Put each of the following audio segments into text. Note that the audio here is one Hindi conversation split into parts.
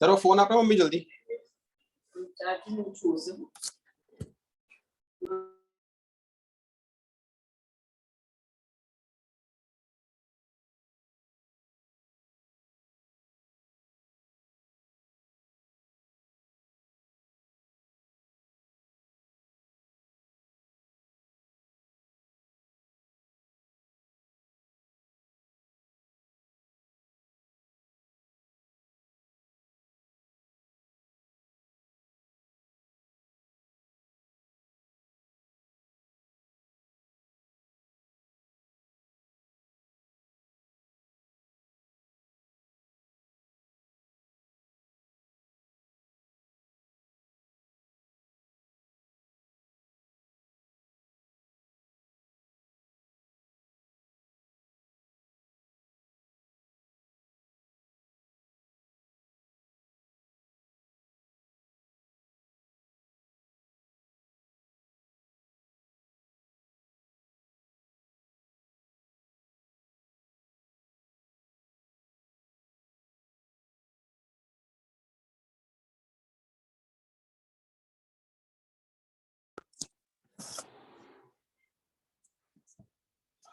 तेरा फोन आप मम्मी जल्दी।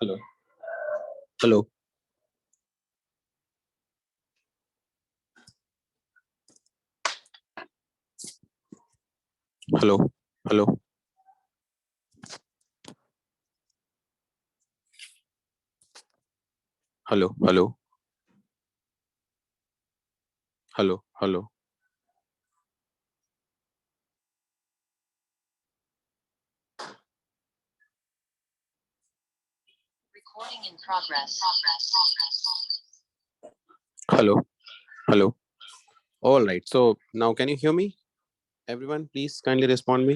Hello hello hello hello hello hello hello hello Recording in progress. hello hello all right, so now can you hear me? Everyone please kindly respond me.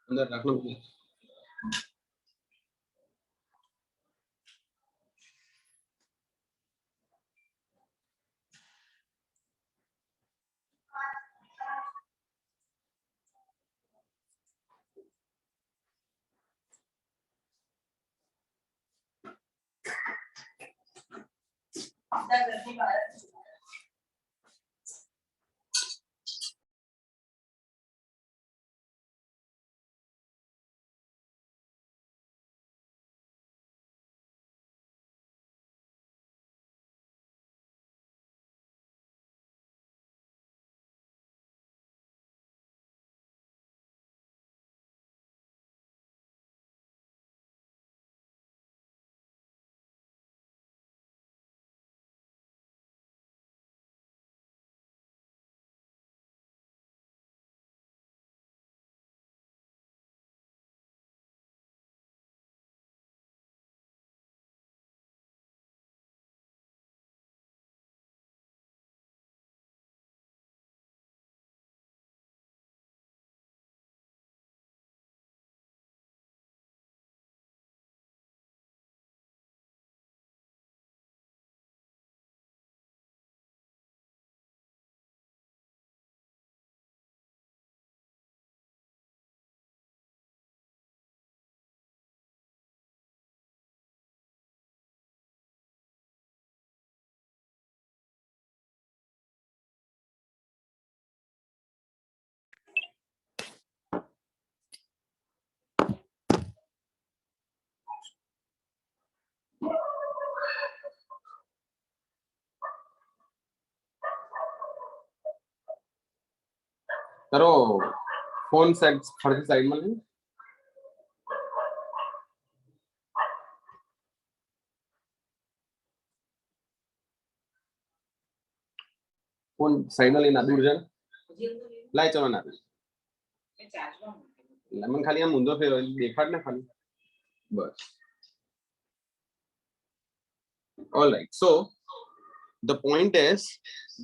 अंदर रखना please. करो फोन सेट खड़े साइड में ले फोन साइड में लेना दूर जाना लाए चलो ना मन खाली हम मुंदो फिर देखा ना खाली बस. All right, so the point is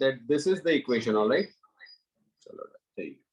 that this is the equation. All right, चलो ठीक है.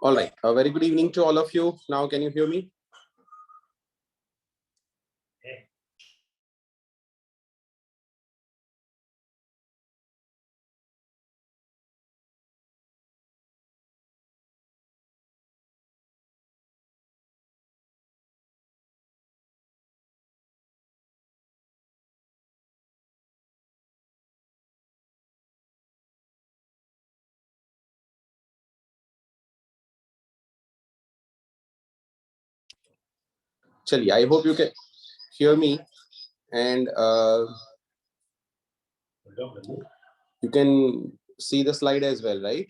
All right. A very good evening to all of you. Now, can you hear me? Chaliye, I hope you can hear me, and you can see the slide as well, right?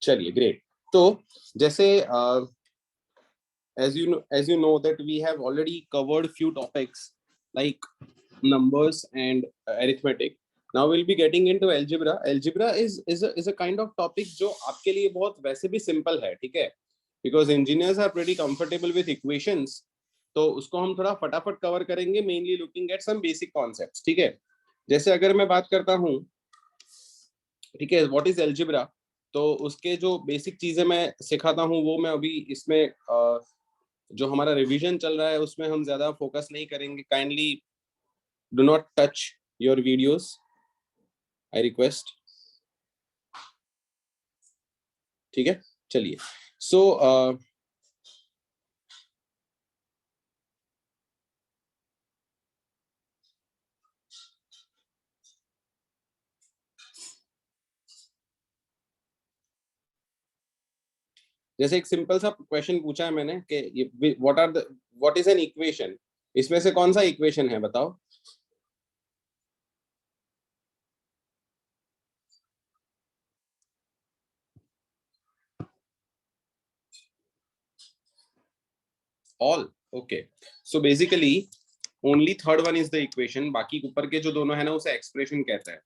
चलिए, great. तो जैसे as you know that we have already covered few topics like numbers and arithmetic. Now we'll be getting into algebra. Algebra is a kind of topic जो आपके लिए बहुत वैसे भी simple है, ठीक है? Because engineers are pretty comfortable with equations, तो उसको हम थोड़ा फटाफट कवर करेंगे, mainly looking at some basic concepts, ठीक है? जैसे अगर मैं बात करता हूँ, ठीक है, व्हाट इज एल्जेब्रा, तो उसके जो बेसिक चीजें मैं सिखाता हूँ वो मैं अभी इसमें जो हमारा रिवीजन चल रहा है उसमें हम ज्यादा फोकस नहीं करेंगे. Kindly do not touch your videos, I request. ठीक है, चलिए. सो जैसे एक सिंपल सा क्वेश्चन पूछा है मैंने कि व्हाट इज एन इक्वेशन, इसमें से कौन सा इक्वेशन है बताओ. All. Okay, so basically only third one is the equation. बाकी ऊपर के जो दोनों है ना उसे एक्सप्रेशन कहते हैं.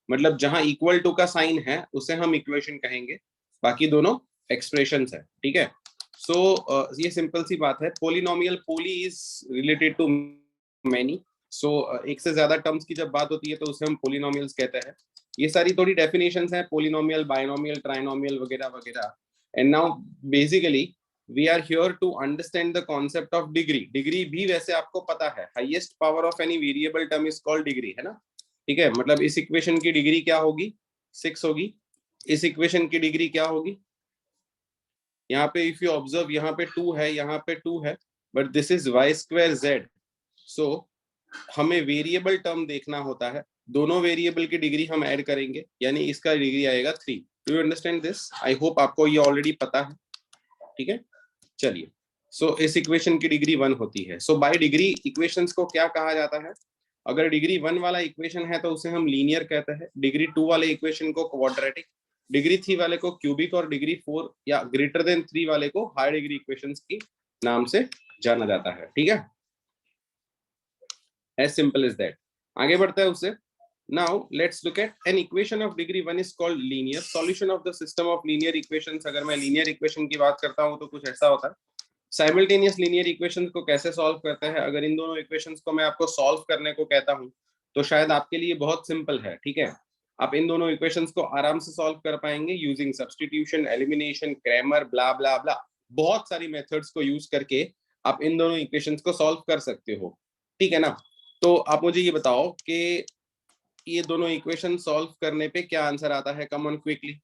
मतलब जहां इक्वल टू का साइन है उसे हम इक्वेशन कहेंगे, बाकी दोनों एक्सप्रेशंस है. ठीक है. सो ये सिंपल सी बात है. Polynomial, poly is related to many. So एक से ज्यादा टर्म्स की जब बात होती है तो उसे हम पोलिनोमियल्स कहते हैं. ये सारी थोड़ी डेफिनेशंस हैं, पोलिनोमियल, बाइनोमियल, ट्राइनोमियल वगैरह वगैरह. And now basically we are here to understand the concept of degree. Degree भी वैसे आपको पता है, highest power of any variable term is called degree, है ना. ठीक है, मतलब इस इक्वेशन की डिग्री क्या होगी, 6 होगी. इस इक्वेशन की डिग्री क्या होगी, यहाँ पे इफ यू ऑब्जर्व यहाँ पे 2 है, यहाँ पे 2 है, but this is y square z. So हमें वेरिएबल टर्म देखना होता है, दोनों वेरिएबल की डिग्री हम ऐड करेंगे, यानी इसका डिग्री आएगा 3. Do you understand this? I hope आपको ये ऑलरेडी पता है. ठीक है, चलिए. सो इस इक्वेशन की डिग्री 1 होती है. सो बाय डिग्री इक्वेशंस को क्या कहा जाता है? अगर डिग्री 1 वाला इक्वेशन है तो उसे हम लीनियर कहते हैं, डिग्री 2 वाले इक्वेशन को क्वाड्रेटिक, डिग्री 3 वाले को क्यूबिक, और डिग्री 4 या ग्रेटर देन 3 वाले को हाई डिग्री इक्वेशंस की नाम से जाना जाता है. ठीक है, एज सिंपल एज दैट. आगे बढ़ता है उससे. Now let's look at an equation of degree 1 is called linear. Solution of the system of linear equations. अगर मैं लीनियर इक्वेशन की बात करता हूं तो कुछ ऐसा होता है. साइमल्टेनियस लीनियर इक्वेशंस को कैसे सॉल्व करते हैं? अगर इन दोनों इक्वेशंस को मैं आपको सॉल्व करने को कहता हूं तो शायद आपके लिए बहुत सिंपल है. ठीक है, आप इन दोनों इक्वेशंस को आराम से सॉल्व कर पाएंगे यूजिंग सब्स्टिट्यूशन, एलिमिनेशन, क्रैमर, ब्ला ब्ला ब्ला. बहुत सारी मेथड्स को यूज करके आप इन दोनों इक्वेशंस को सॉल्व कर सकते हो. ठीक है ना. तो आप मुझे ये बताओ कि ये दोनों इक्वेशन सॉल्व करने पे क्या आंसर आता है. Come on quickly.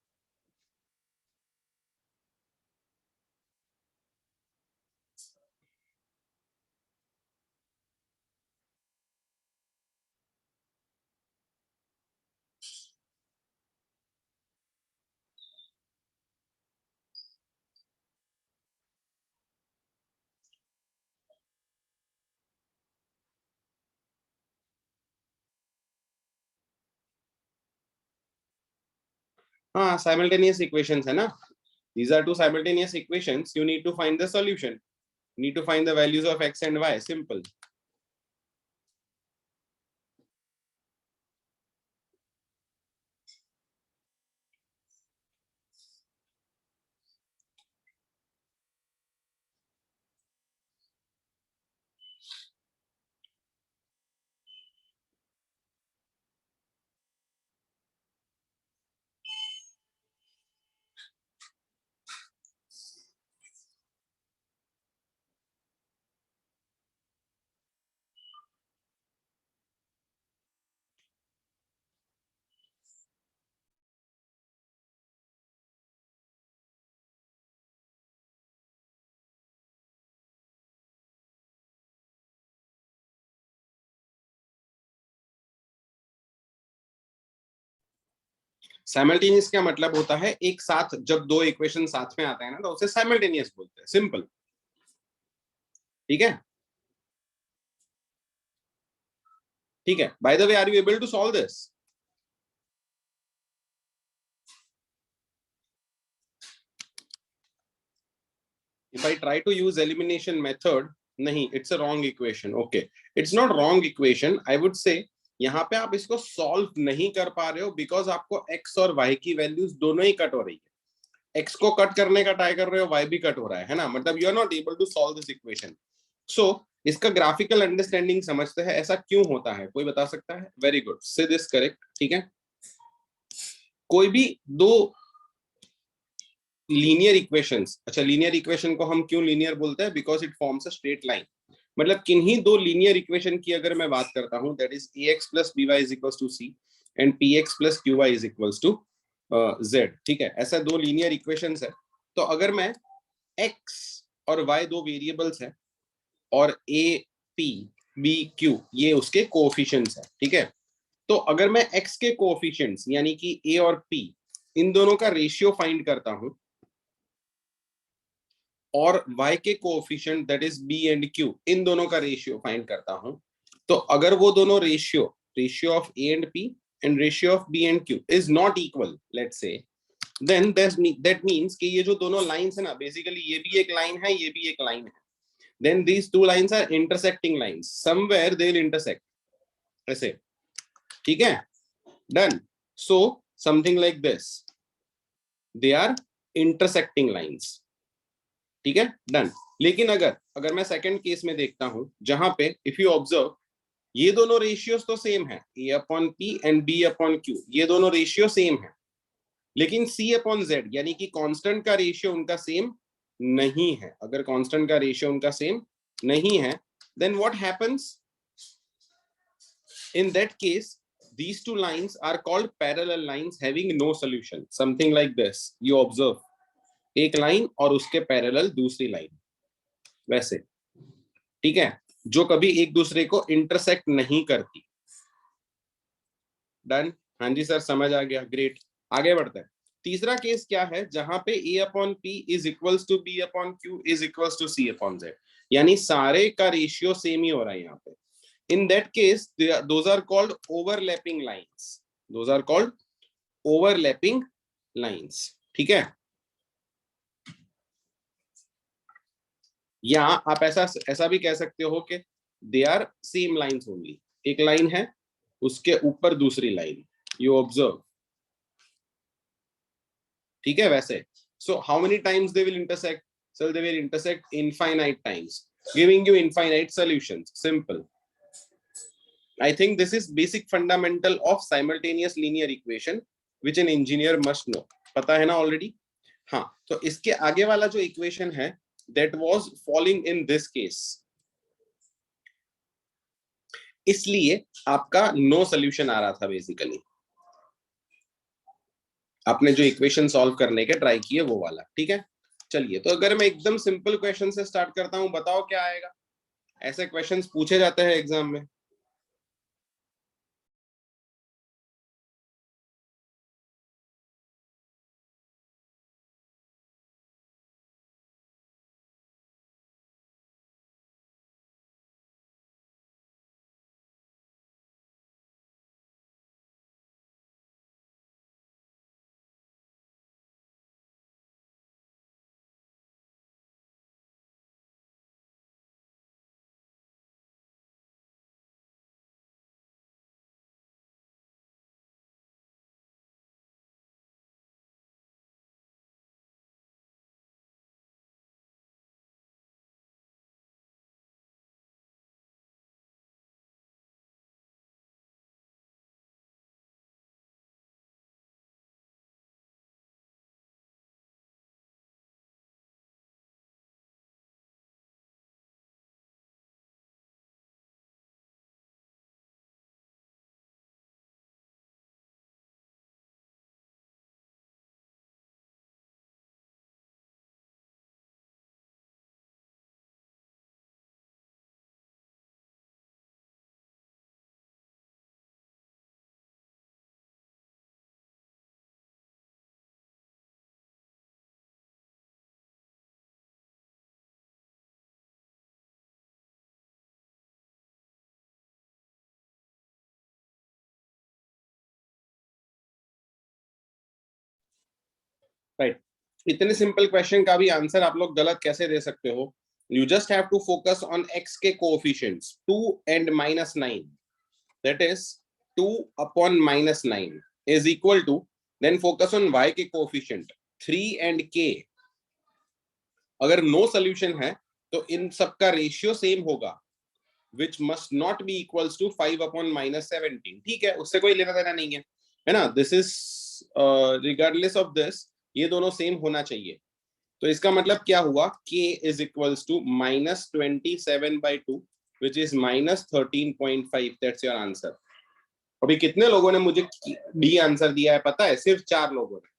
हाँ, साइमल्टेनियस इक्वेशंस है ना. These are two simultaneous equations. You need to find the solution. Need to find the values of x and y. Simple. Simultaneous क्या मतलब होता है? एक साथ जब दो इक्वेशन साथ में आते हैं ना तो उसे साइमल्टेनियस बोलते हैं. सिंपल. ठीक है. ठीक है. By the way, are you able to solve this? If I try to use elimination method, नहीं, it's a wrong equation. Okay, it's not wrong equation. I would say यहाँ पे आप इसको सॉल्व नहीं कर पा रहे हो बिकॉज आपको x और y की वैल्यूज दोनों ही कट हो रही है. x को कट करने का ट्राई कर रहे हो, y भी कट हो रहा है ना, मतलब you are not able to solve this equation. So इसका ग्राफिकल अंडरस्टैंडिंग समझते हैं ऐसा क्यों होता है? कोई बता सकता है? वेरी गुड, से दिस करेक्ट. ठीक है. कोई भी दो लीनियर इक्वेशंस, अच्छा लीनियर इक्वेशन को हम क्यों लीनियर बोलते हैं? Because it forms a straight line. मतलब किन्हीं दो लीनियर इक्वेशन की अगर मैं बात करता हूं, that is ax plus by is equals to c and px plus qy is equals to z. ठीक है, ऐसा दो लीनियर इक्वेशंस है. तो अगर मैं x और y दो वेरिएबल्स है और a p b q ये उसके कोएफिशिएंट्स है. ठीक है. तो अगर मैं x के कोएफिशिएंट्स यानी कि a और p इन दोनों का रेशियो फाइंड करता हूं और y के coefficient that is b and q इन दोनों का रेशियो फाइंड करता हूं, तो अगर वो दोनों ratio of a and p and ratio of b and q is not equal, let's say, then that means कि ये जो दोनों लाइंस है ना, बेसिकली ये भी एक लाइन है, ये भी एक लाइन है, then these two lines are intersecting lines, somewhere they will intersect. ऐसे. ठीक है. Done. So something like this, they are intersecting lines. ठीक है. डन. लेकिन अगर मैं सेकंड केस में देखता हूं जहां पे इफ यू ऑब्जर्व ये दोनों रेशियोज तो सेम है, a upon p and b upon q, ये दोनों रेशियो सेम है, लेकिन c अपॉन z यानी कि कांस्टेंट का रेशियो उनका सेम नहीं है. अगर कांस्टेंट का रेशियो उनका सेम नहीं है, then what happens? In that case, these two lines are called parallel lines having no solution. Something like this. You observe. एक लाइन और उसके पैरेलल दूसरी लाइन, वैसे. ठीक है. जो कभी एक दूसरे को इंटरसेक्ट नहीं करती. डन. हाँ जी सर, समझ आ गया. ग्रेट. आगे बढ़ते हैं. तीसरा केस क्या है? जहां पे a upon p is equals to b upon q is equals to c upon z, यानी सारे का रेशियो सेम ही हो रहा है यहाँ पे. In that case, those are called overlapping lines. Those are called overlapping lines. ठीक है. या आप ऐसा भी कह सकते हो कि they are same lines only. एक लाइन है, उसके ऊपर दूसरी लाइन. You observe. ठीक है. वैसे. So how many times they will intersect? So they will intersect infinite times, giving you infinite solutions. Simple. I think this is basic fundamental of simultaneous linear equation which an engineer must know. पता है ना already? हाँ. तो इसके आगे वाला जो इक्वेशन है, that was falling in this case, इसलिए आपका no solution आ रहा था बेसिकली. आपने जो इक्वेशन सॉल्व करने के ट्राई किए वो वाला. ठीक है. चलिए, तो अगर मैं एकदम सिंपल क्वेश्चन से स्टार्ट करता हूं, बताओ क्या आएगा? ऐसे क्वेश्चंस पूछे जाते हैं एग्जाम में. राइट। इतने सिंपल क्वेश्चन का भी आंसर आप लोग गलत कैसे दे सकते हो? You just have to focus on x के coefficients 2 and -9, that is 2 upon -9 is equal to, then focus on y के कोएफिशिएंट 3 and k। अगर नो सोल्यूशन है तो इन सब का रेशियो सेम होगा, which must not be equals to 5 upon -17। ठीक है, उससे कोई लेना देना नहीं है ना? This is regardless of this, ये दोनों सेम होना चाहिए। तो इसका मतलब क्या हुआ? k is equals to -27/2 which is -13.5। That's your answer. अभी कितने लोगों ने मुझे डी आंसर दिया है पता है? सिर्फ 4 लोगों ने,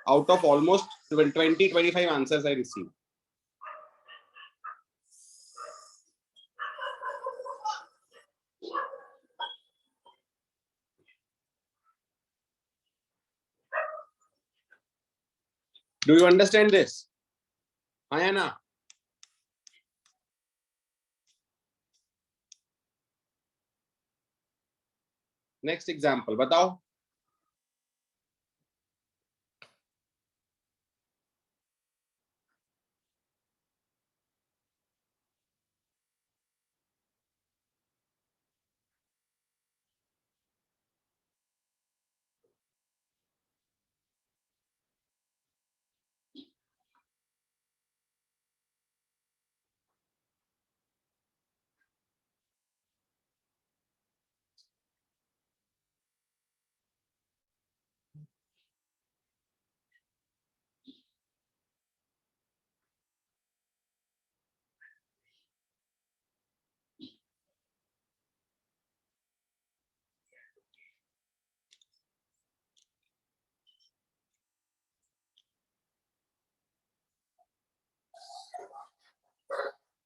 out of almost 20-25 answers I receive. Do you understand this? हाँ या ना? नेक्स्ट एग्जांपल बताओ।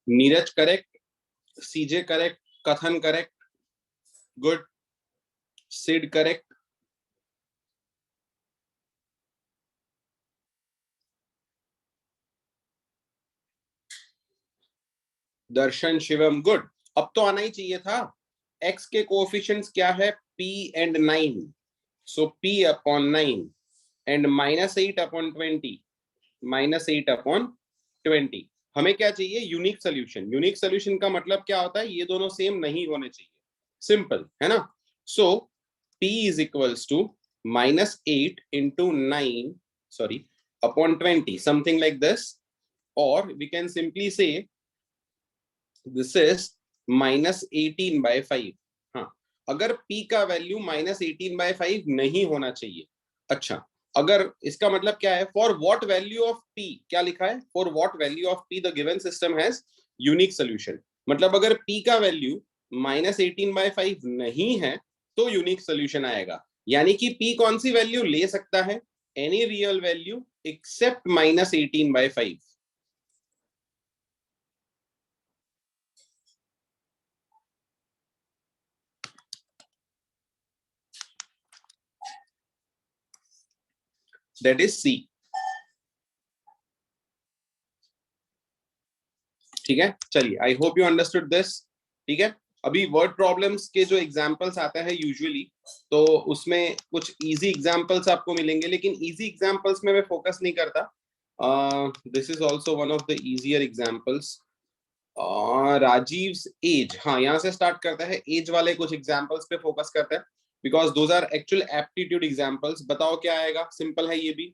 नीरज करेक्ट, सीजे करेक्ट, कथन करेक्ट, गुड, सिड करेक्ट, दर्शन, शिवम गुड। अब तो आना ही चाहिए था। x के कोएफिशिएंट्स क्या है? p and 9, so p upon 9 and -8 upon 20, -8 upon 20। हमें क्या चाहिए? Unique solution. यूनिक सोल्यूशन का मतलब क्या होता है? ये दोनों सेम नहीं होने चाहिए, सिंपल है ना? सो p is equals to -8 into 9, sorry, upon 20, something like this, or we can simply say this is -18/5। हाँ, अगर p का वैल्यू -18/5 नहीं होना चाहिए। अच्छा, अगर इसका मतलब क्या है? For what value of p, क्या लिखा है? For what value of p the given system has unique solution. मतलब अगर p का वैल्यू -18/5 नहीं है तो यूनिक सोल्यूशन आएगा। यानी कि p कौन सी वैल्यू ले सकता है? Any real value except -18/5। That is c। ठीक है, चलिए, I hope you understood this. ठीक है, अभी वर्ड प्रॉब्लम्स के जो एग्जांपल्स आते हैं यूजुअली, तो उसमें कुछ इजी एग्जांपल्स आपको मिलेंगे, लेकिन इजी एग्जांपल्स में मैं फोकस नहीं करता। This is also one of the easier examples. Rajiv's age, हाँ, यहाँ से स्टार्ट करता है। एज वाले कुछ एग्जांपल्स पे फोकस करते हैं, because those are actual aptitude examples. बताओ क्या आएगा? सिंपल है ये भी।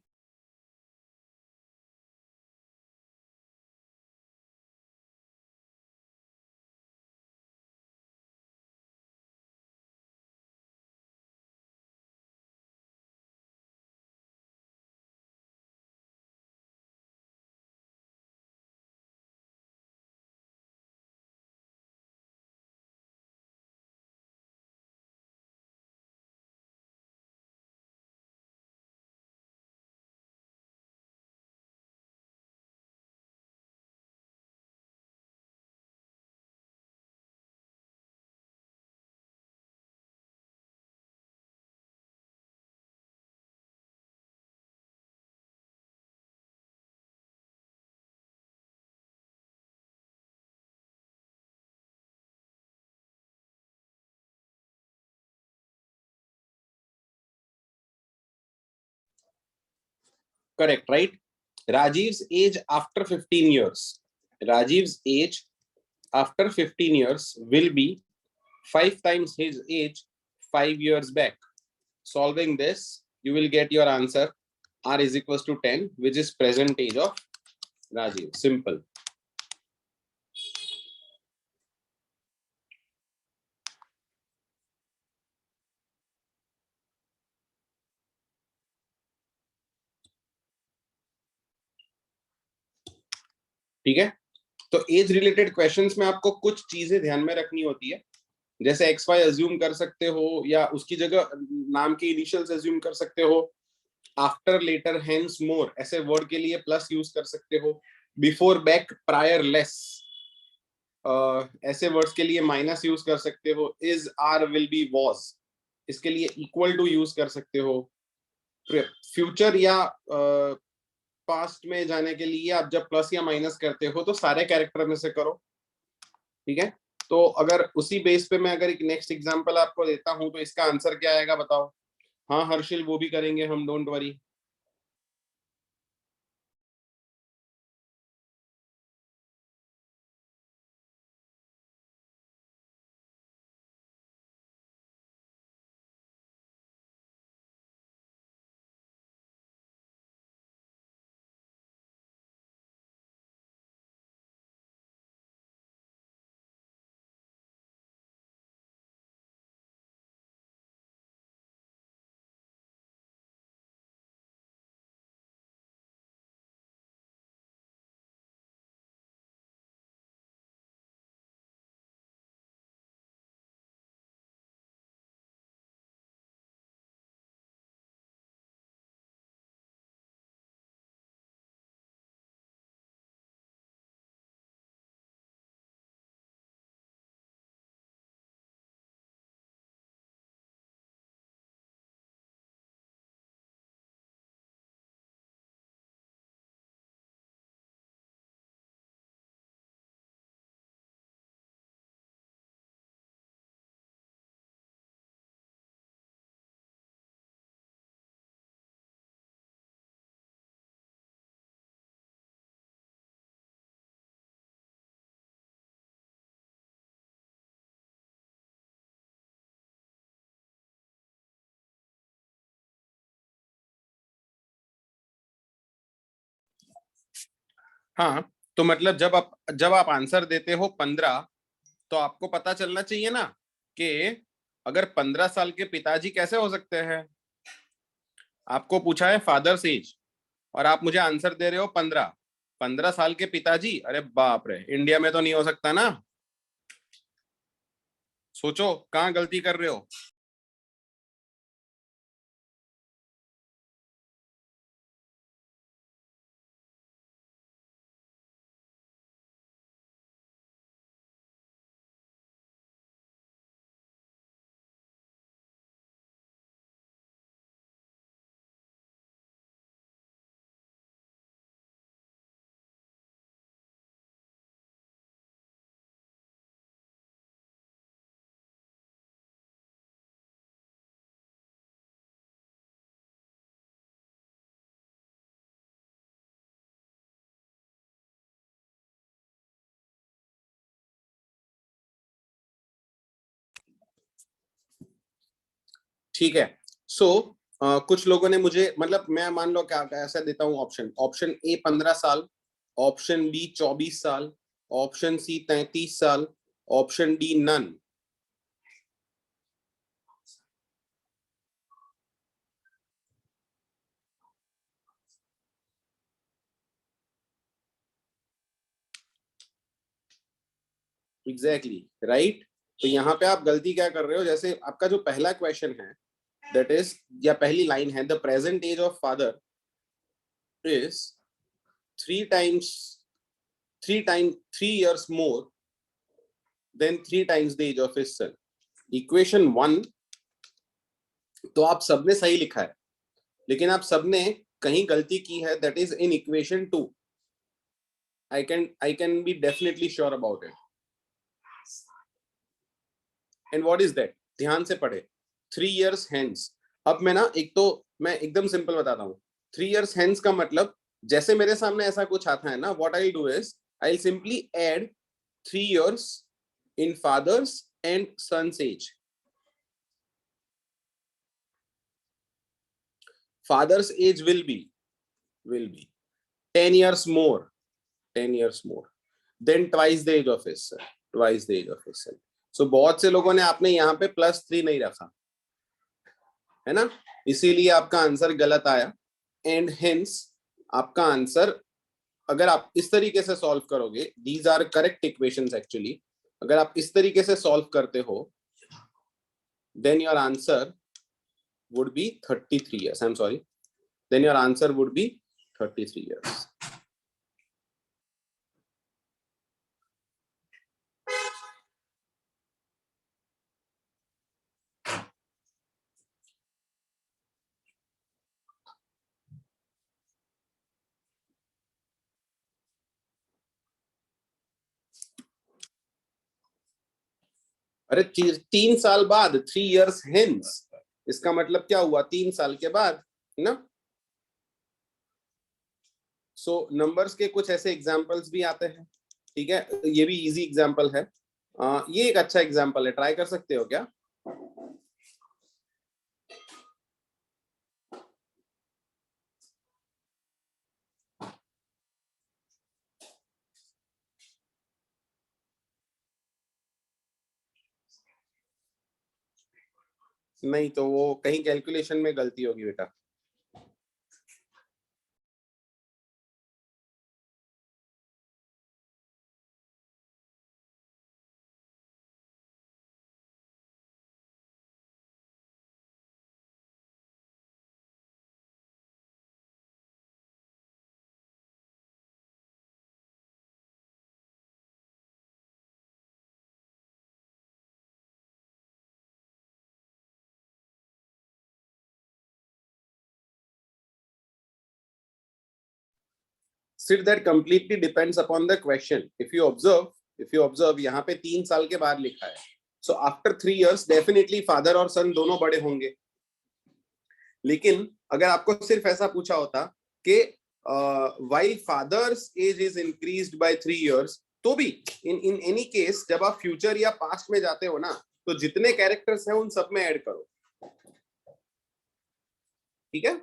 Correct, right. Rajiv's age after 15 years. Rajiv's age after 15 years will be 5 times his age 5 years back. Solving this, you will get your answer. R is equals to 10, which is present age of Rajiv. Simple. ठीक है, तो एज रिलेटेड क्वेश्चंस में आपको कुछ चीजें ध्यान में रखनी होती है, जैसे एक्स वाई अज्यूम कर सकते हो या उसकी जगह नाम के इनिशियल्स अज्यूम कर सकते हो, आफ्टर लेटर हेंस मोर ऐसे वर्ड के लिए प्लस यूज कर सकते हो, बिफोर बैक प्रायर लेस ऐसे वर्ड्स के लिए माइनस यूज कर सकते हो, is are will be was इसके लिए इक्वल टू यूज कर सकते हो, फ्यूचर या पास्ट में जाने के लिए आप जब प्लस या माइनस करते हो तो सारे कैरेक्टर में से करो। ठीक है, तो अगर उसी बेस पे मैं अगर एक नेक्स्ट एग्जांपल आपको देता हूं तो इसका आंसर क्या आएगा बताओ। हाँ हर्षिल, वो भी करेंगे हम, डोंट वरी। हाँ, तो मतलब जब आप आंसर देते हो 15, तो आपको पता चलना चाहिए ना कि अगर 15 साल के पिताजी कैसे हो सकते हैं। आपको पूछा है फादर्स एज और आप मुझे आंसर दे रहे हो 15। 15 साल के पिताजी, अरे बाप रे, इंडिया में तो नहीं हो सकता ना। सोचो कहाँ गलती कर रहे हो। ठीक है, सो कुछ लोगों ने मुझे, मतलब मैं मान लो क्या ऐसा देता हूँ ऑप्शन। ऑप्शन ए 15 साल, ऑप्शन बी 24 साल, ऑप्शन सी 33 साल, option D none. Exactly right. तो यहाँ पे आप गलती क्या कर रहे हो, जैसे आपका जो पहला क्वेश्चन है दैट इज, या पहली लाइन है, the present age of father is 3 times 3 years more than 3 times the age of his son। Equation 1 तो आप सबने सही लिखा है, लेकिन आप सबने कहीं गलती की है, that is in equation 2। I can be definitely sure about it। And what is that, ध्यान से पढ़े। 3 years hence। अब मैं ना, एक तो मैं एकदम सिंपल बताता हूँ। 3 years hence का मतलब जैसे मेरे सामने ऐसा कुछ आता है ना, what I do is I simply add 3 years in father's and son's age. Father's age will be 10 years more, 10 years more, then twice the age of his son, twice the age of his son. So बहुत से लोगों ने आपने यहाँ पे +3 नहीं रखा है ना, इसीलिए आपका आंसर गलत आया. एंड हेंस आपका आंसर, अगर आप इस तरीके से सॉल्व करोगे, these are correct equations actually, अगर आप इस तरीके से सॉल्व करते हो, then your answer would be 33 years. I'm sorry. Then your answer would be 33 years. अरे 3 साल बाद, 3 years hence, इसका मतलब क्या हुआ, 3 साल के बाद, है ना. सो नंबर्स के कुछ ऐसे एग्जांपल्स भी आते हैं, ठीक है, ये भी इजी एग्जांपल है. ये एक अच्छा एग्जांपल है, ट्राई कर सकते हो क्या. नहीं तो वो कहीं कैलकुलेशन में गलती होगी बेटा. Still that completely depends upon the question. If you observe यहाँ पे 3 साल के बाद लिखा है, so after 3 years definitely father और son दोनों बड़े होंगे. लेकिन अगर आपको सिर्फ ऐसा पूछा होता कि while father's age is increased by 3 years, तो भी in any case जब आप फ्यूचर या पास्ट में जाते हो ना, तो जितने कैरेक्टर्स हैं उन सब में ऐड करो, ठीक है.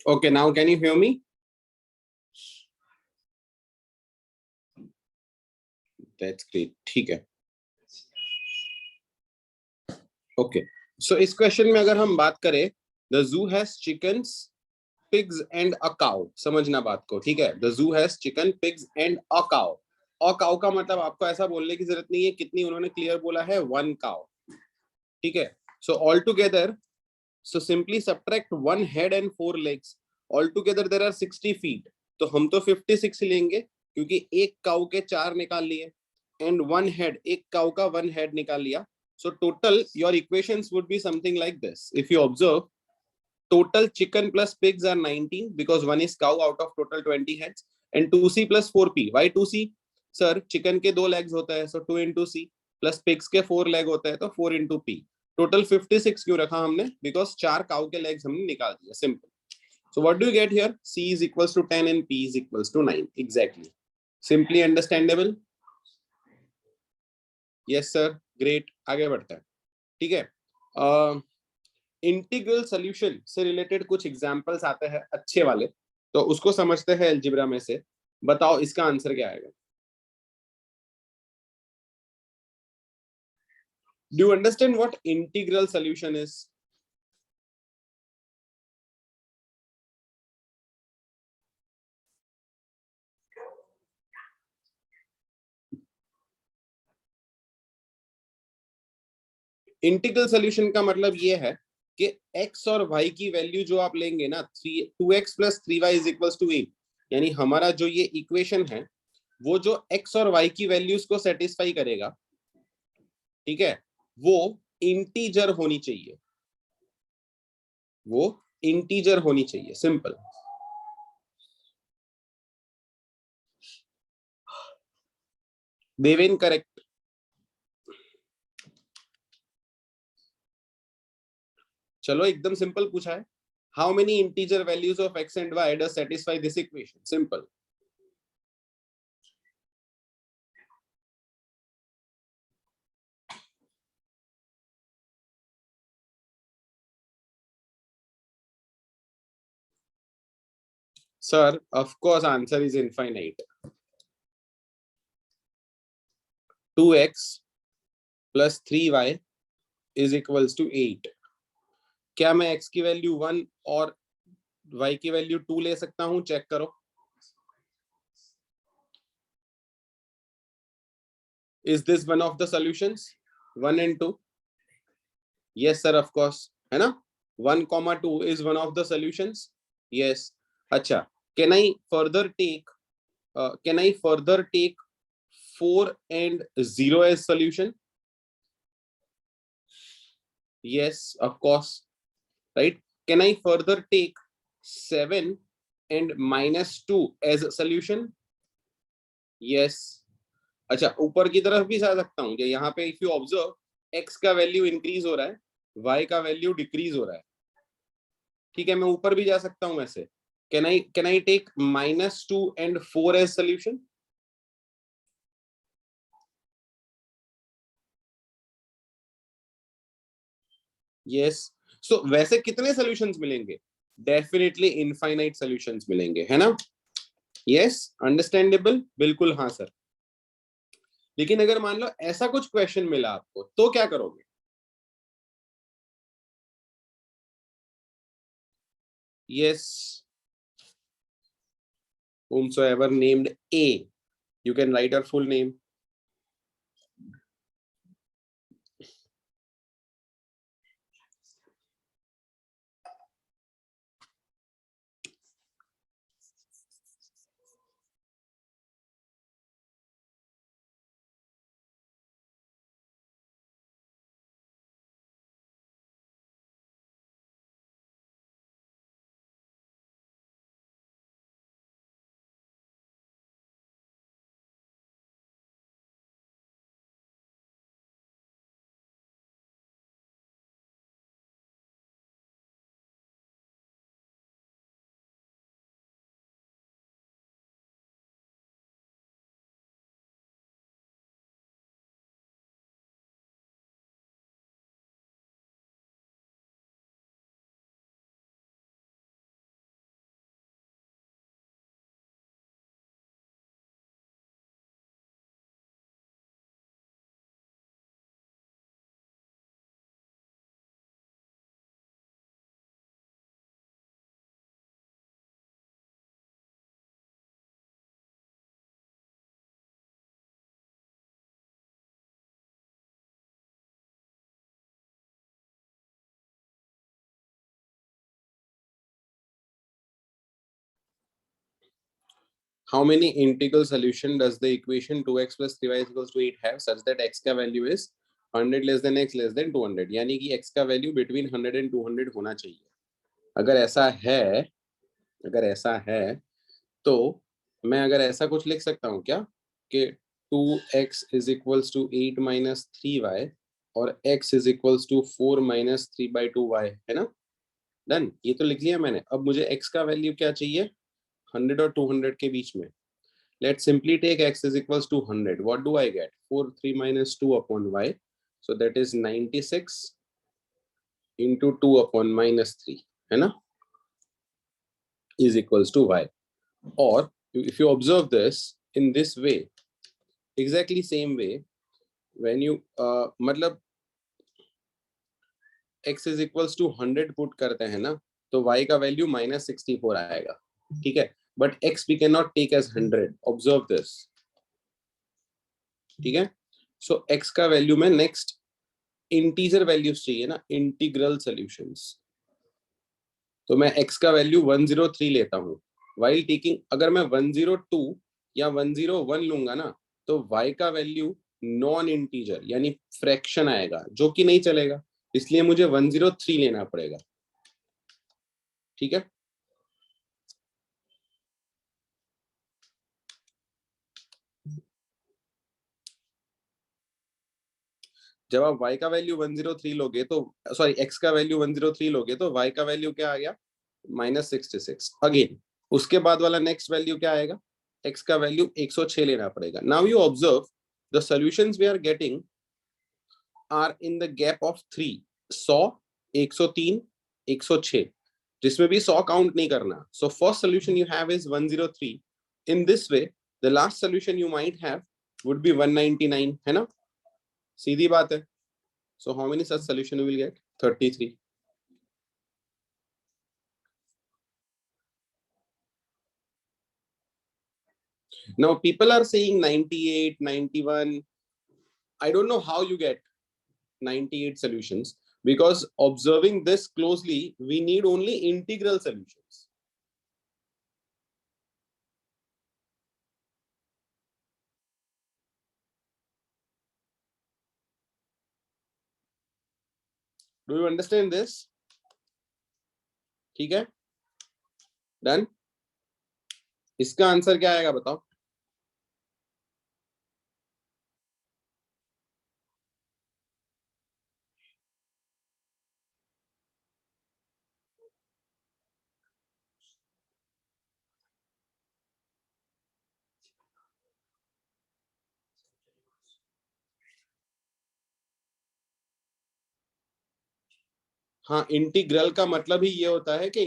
Okay, now can you hear me? That's great. ठीक है. Okay. So इस क्वेश्चन में अगर हम बात करें, the zoo has chickens, pigs and a cow. समझना बात को, ठीक है? The zoo has chicken, pigs and a cow. और cow का मतलब आपको ऐसा बोलने की जरूरत नहीं है, कितनी उन्होंने क्लियर बोला है, 1 cow. ठीक है? So all together, so simply subtract 1 head and 4 legs. All together there are 60 feet. तो हम तो 56 लेंगे क्योंकि एक काउ के 4 निकाल लिए and 1 head, एक काउ का 1 head निकाल लिया. So total your equations would be something like this. If you observe, total chicken plus pigs are 19 because 1 is cow out of total 20 heads, and 2c plus 4p. Why 2c? Sir, chicken के 2 legs होता है, so 2 into c, plus pigs के 4 leg होता है, तो 4 into p. Total 56 क्यों रखा हमने? Because 4 cow के legs हमने निकाल दिया. Simple. So what do you get here? C is equals to 10 and P is equals to 9. Exactly. Simply understandable? Yes sir. Great. आगे बढ़ते हैं. ठीक है. इंटीग्रल सॉल्यूशन से रिलेटेड कुछ एग्जांपल्स आते हैं अच्छे वाले, तो उसको समझते हैं अलजेब्रा में से. बताओ इसका आंसर क्या आएगा? Do you understand what integral solution is? Integral solution का मतलब ये है कि x और y की वैल्यू जो आप लेंगे ना, 2x plus 3y is equals to 8, यानी हमारा जो ये इक्वेशन है वो जो x और y की वैल्यूज को सेटिस्फाई करेगा, ठीक है, वो इंटीजर होनी चाहिए, वो इंटीजर होनी चाहिए. सिंपल. देवेन करेक्ट. चलो एकदम सिंपल पूछा है. How many integer values of x and y does satisfy this equation? Simple. Sir, of course answer is infinite. 2x plus 3y is equals to 8. क्या मैं x की वैल्यू 1 और y की वैल्यू 2 ले सकता हूं? चेक करो. Is this one of the solutions? 1 and 2? Yes sir, of course. है ना? 1, 2 is one of the solutions. Yes. अच्छा. Can I further take 4 and 0 as solution? Yes, of course. Right? Can I further take 7 and minus 2 as a solution? Yes. अच्छा, ऊपर की तरफ भी जा सकता हूँ. यहाँ पे if you observe, x का वैल्यू इंक्रीज हो रहा है, y का वैल्यू डिक्रीज हो रहा है. ठीक है, मैं ऊपर भी जा सकता हूँ ऐसे. Can I take minus 2 and 4 as solution? Yes. So वैसे कितने solutions मिलेंगे? Definitely infinite solutions मिलेंगे, है ना? Yes, understandable? बिल्कुल हाँ सर. लेकिन अगर मान लो ऐसा कुछ क्वेश्चन मिला आपको, तो क्या करोगे? Yes. Whomsoever named A, you can write her full name. how many integral solution does the equation 2x plus 3y is equals to 8 have such that x का value is 100 less than x less than 200, यानी कि x का value between 100 and 200 होना चाहिए. अगर ऐसा है तो मैं अगर ऐसा कुछ लिख सकता हूँ क्या कि 2x is equals to 8 minus 3y और x is equals to 4 minus 3/2y, है ना. डन, ये तो लिख लिया मैंने. अब मुझे x का वैल्यू क्या चाहिए, 100 और 200 के बीच में. Let's simply take x is equals to 100. What do I get? 4 3 minus 2 upon y. So that is 96 into 2 upon minus 3, है ना, is equals to y. Or if you observe this in this way, exactly same way, when you मतलब x is equals to 100 put करते हैं ना, तो y का वैल्यू -64 आएगा. ठीक है, but x we cannot take as 100. Observe this. ठीक है, so x का वैल्यू में नेक्स्ट इंटीजर वैल्यूज चाहिए ना, इंटीग्रल सॉल्यूशंस. तो मैं x का वैल्यू 103 लेता हूँ while taking, अगर मैं 102 या 101 लूंगा ना, तो y का वैल्यू नॉन इंटीजर यानी फ्रैक्शन आएगा, जो कि नहीं चलेगा, इसलिए मुझे 103 लेना पड़ेगा. ठीक है, जब आप y का वैल्यू 103 लोगे तो सॉरी x का वैल्यू 103 लोगे तो y का वैल्यू क्या आ गया, -66. अगेन उसके बाद वाला नेक्स्ट वैल्यू क्या आएगा, x का वैल्यू 106 लेना पड़ेगा. Now you observe the solutions we are getting are in the gap of 3, 100, 103, 106, जिसमें भी 100 काउंट नहीं करना. So first solution you have is 103. In this way the last solution you might have would be 199, है ना, सीधी बात है. So how many such solution you will get? 33. Now people are saying 98, 91. I don't know how you get 98 solutions, because observing this closely, we need only integral solutions. Do you understand this? ठीक है, डन. इसका आंसर क्या आएगा बताओ. हाँ, इंटीग्रल का मतलब ही ये होता है कि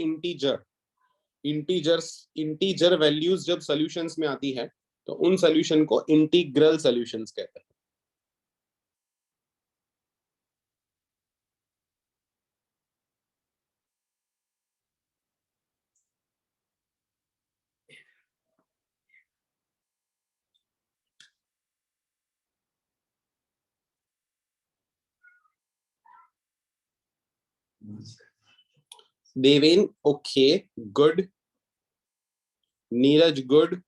इंटीजर वैल्यूज जब सॉल्यूशंस में आती है तो उन सॉल्यूशन को इंटीग्रल सॉल्यूशंस कहते हैं. Devin, okay, good. Neeraj, good.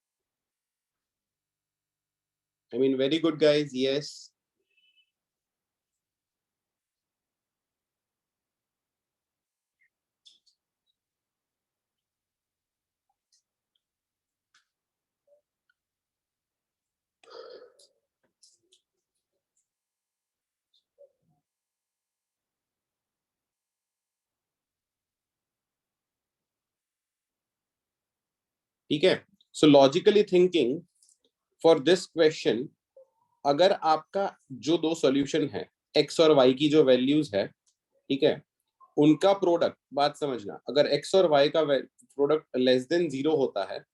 I mean, very good, guys. Yes. ठीक है, so logically thinking for this question, अगर आपका जो दो सॉल्यूशन है x और y की जो वैल्यूज है, ठीक है, उनका प्रोडक्ट, बात समझना, अगर x और y का प्रोडक्ट लेस देन 0 होता है,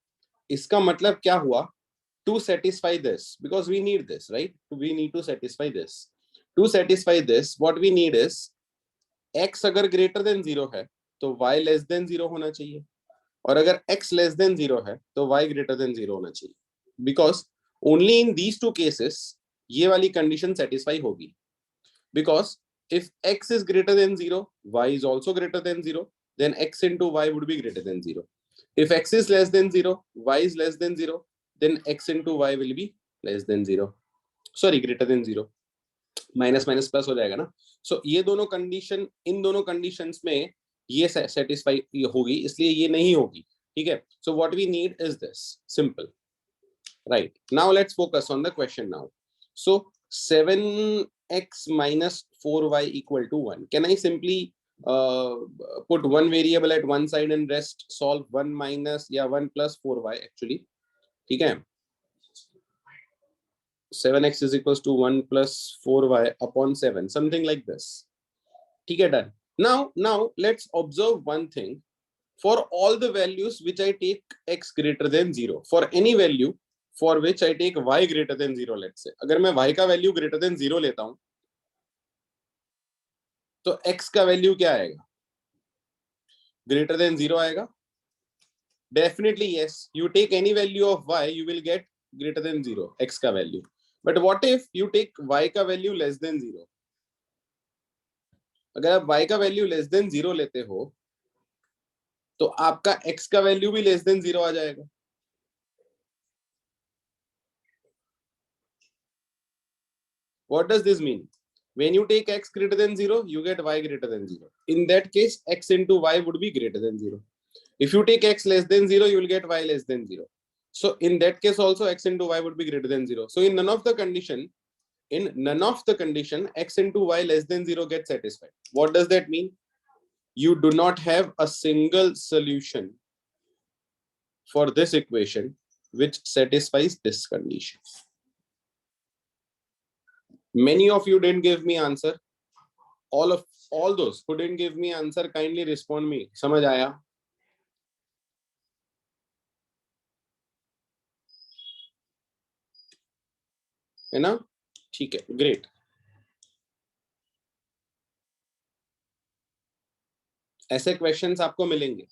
इसका मतलब क्या हुआ, to satisfy this, because we need this, right, we need to satisfy this. To satisfy this what we need is x अगर ग्रेटर देन 0 है तो y लेस देन 0 होना चाहिए, और अगर x लेस देन 0 है तो y ग्रेटर देन 0 होना चाहिए, because only in these two cases ये वाली कंडीशन सेटिस्फाई होगी. Because if x is greater than 0, y is also greater than 0, then x into y would be greater than 0. If x is less than 0, y is less than 0, then x into y will be less than 0, sorry greater than 0, minus minus plus हो जाएगा ना. सो ये दोनों कंडीशन, इन दोनों कंडीशंस में ये सेटिस्फाई होगी, इसलिए ये नहीं होगी. ठीक है. So what we need is this simple. Right. Now let's focus on the question now. So 7x minus 4y equal to 1. Can I simply put one variable at one side and rest solve 1 minus या 1 plus 4y actually? ठीक है. 7x is equals to 1 plus 4y upon 7. Something like this. ठीक है, done. Now let's observe one thing. For all the values which I take x greater than 0, for any value for which I take y greater than 0, let's say अगर मैं y का वैल्यू greater than 0 लेता हूं तो x का वैल्यू क्या आएगा? greater than 0 आएगा. Definitely yes. You take any value of y, you will get greater than 0 x का value. But what if you take y का वैल्यू less than 0? अगर आप y का वैल्यू less than 0 लेते हो तो आपका x का वैल्यू भी less than 0 आ जाएगा. What does this mean? When you take x greater than 0, you get y greater than 0. In that case, x into y would be greater than 0. If you take x less than 0, you will get y less than 0. So in that case also, x into y would be greater than 0. So in none of the condition, x into y less than 0 gets satisfied. What does that mean? You do not have a single solution for this equation which satisfies this condition. Many of you didn't give me answer. All those who didn't give me answer, kindly respond me. समझ आया? है ना? ठीक है, great. ऐसे क्वेश्चंस आपको मिलेंगे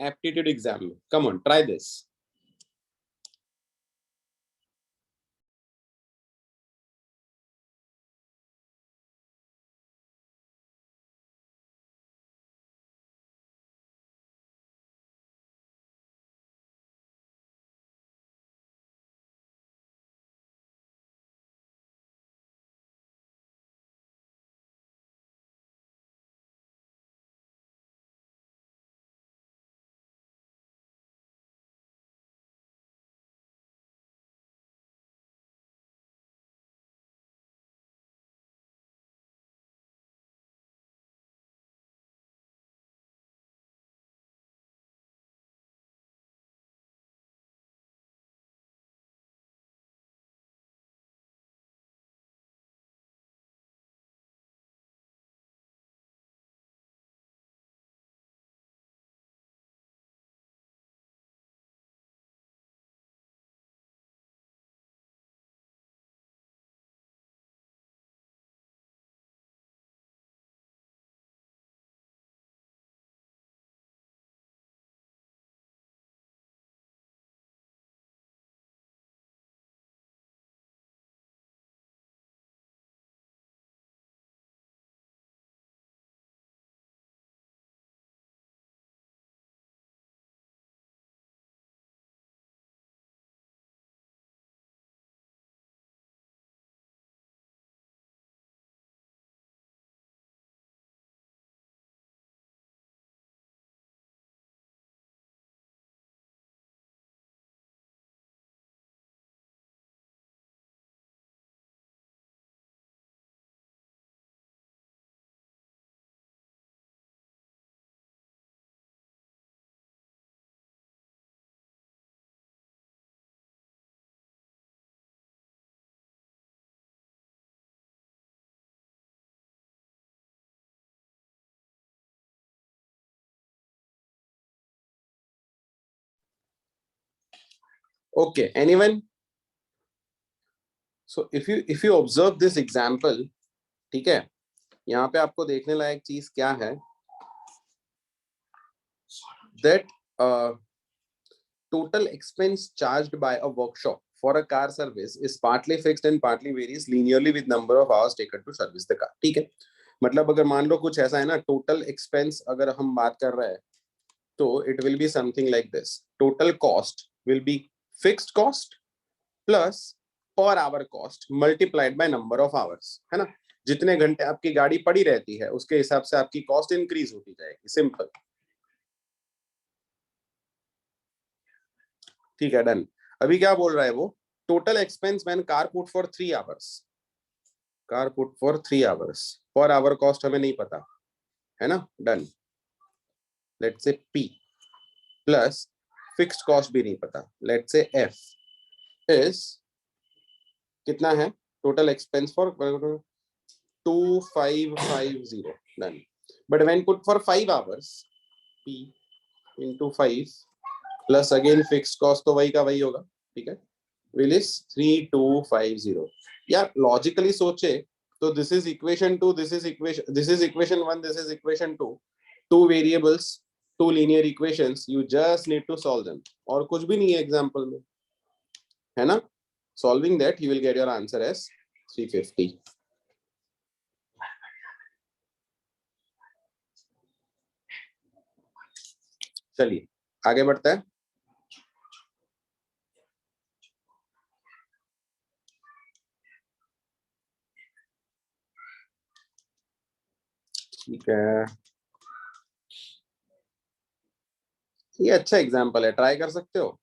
एप्टीट्यूड एग्जाम में. Come on, try this. Okay, anyone? So if you observe this example, ठीक है, यहाँ पे आपको देखने लायक चीज क्या है? That total expense charged by a workshop for a car service is partly fixed and partly varies linearly with number of hours taken to service the car. ठीक है, मतलब अगर मान लो कुछ ऐसा है ना, टोटल एक्सपेंस अगर हम बात कर रहे हैं तो it will be something like this. Total cost will be fixed cost plus per hour cost multiplied by number of hours, है ना। जितने घंटे आपकी गाड़ी पड़ी रहती है उसके हिसाब से आपकी कॉस्ट इंक्रीज होती जाएगी, सिंपल। ठीक है, डन। अभी क्या बोल रहा है वो, total expense when car put for 3 hours, car put for 3 hours, per hour cost हमें नहीं पता, है ना, done. Let's say P plus fixed cost भी नहीं पता, लेट्स से एफ इज कितना है, total expense for 2550, done. But when put for 5 hours, P into 5 plus again fixed cost तो वही का वही होगा, ठीक है, विल इज 3250। यार लॉजिकली सोचे तो this is equation 2, this is equation, this is equation 1, this is equation 2, two variables, two linear equations, you just need to solve them, और कुछ भी नहीं है एग्जांपल में, है ना। Solving that you will get your answer as 350। चलिए आगे बढ़ता है। ठीक है, ये अच्छा एग्जांपल है, ट्राई कर सकते हो।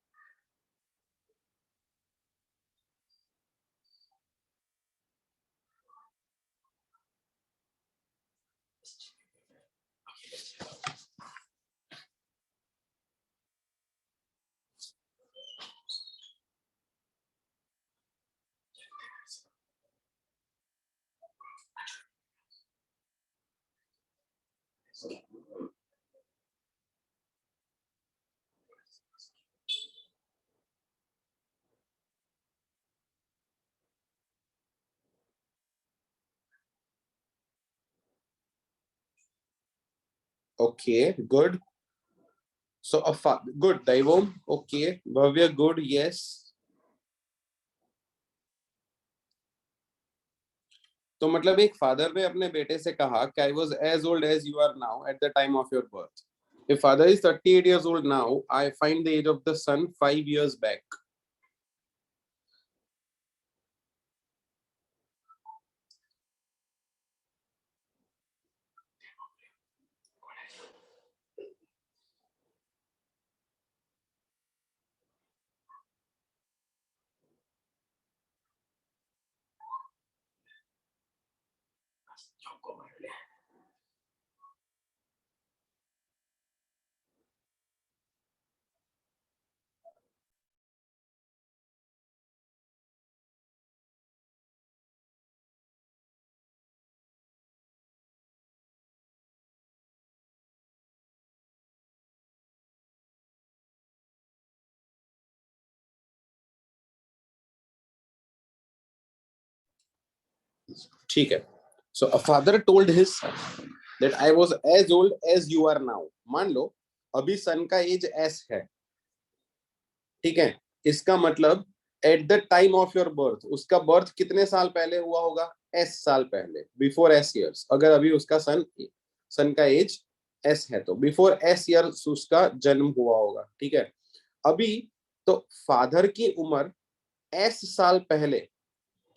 Okay good, so good Daivam, okay Bhavya, good, yes. तो मतलब एक फादर ने अपने बेटे से कहा कि I was as old as you are now at the time of your birth. If father is 38 years old now, I find the age of the son 5 years back. ठीक है, so a father told his son that I was as old as you are now. मान लो अभी सन का एज एस है, ठीक है, इसका मतलब eight the time of your birth, उसका बर्थ कितने साल पहले हुआ होगा, एस साल पहले, बिफोर एस ईयर्स। अगर अभी उसका सन का एज एस है तो बिफोर एस ईयर्स उसका जन्म हुआ होगा, ठीक है। अभी तो फादर की उम्र एस साल पहले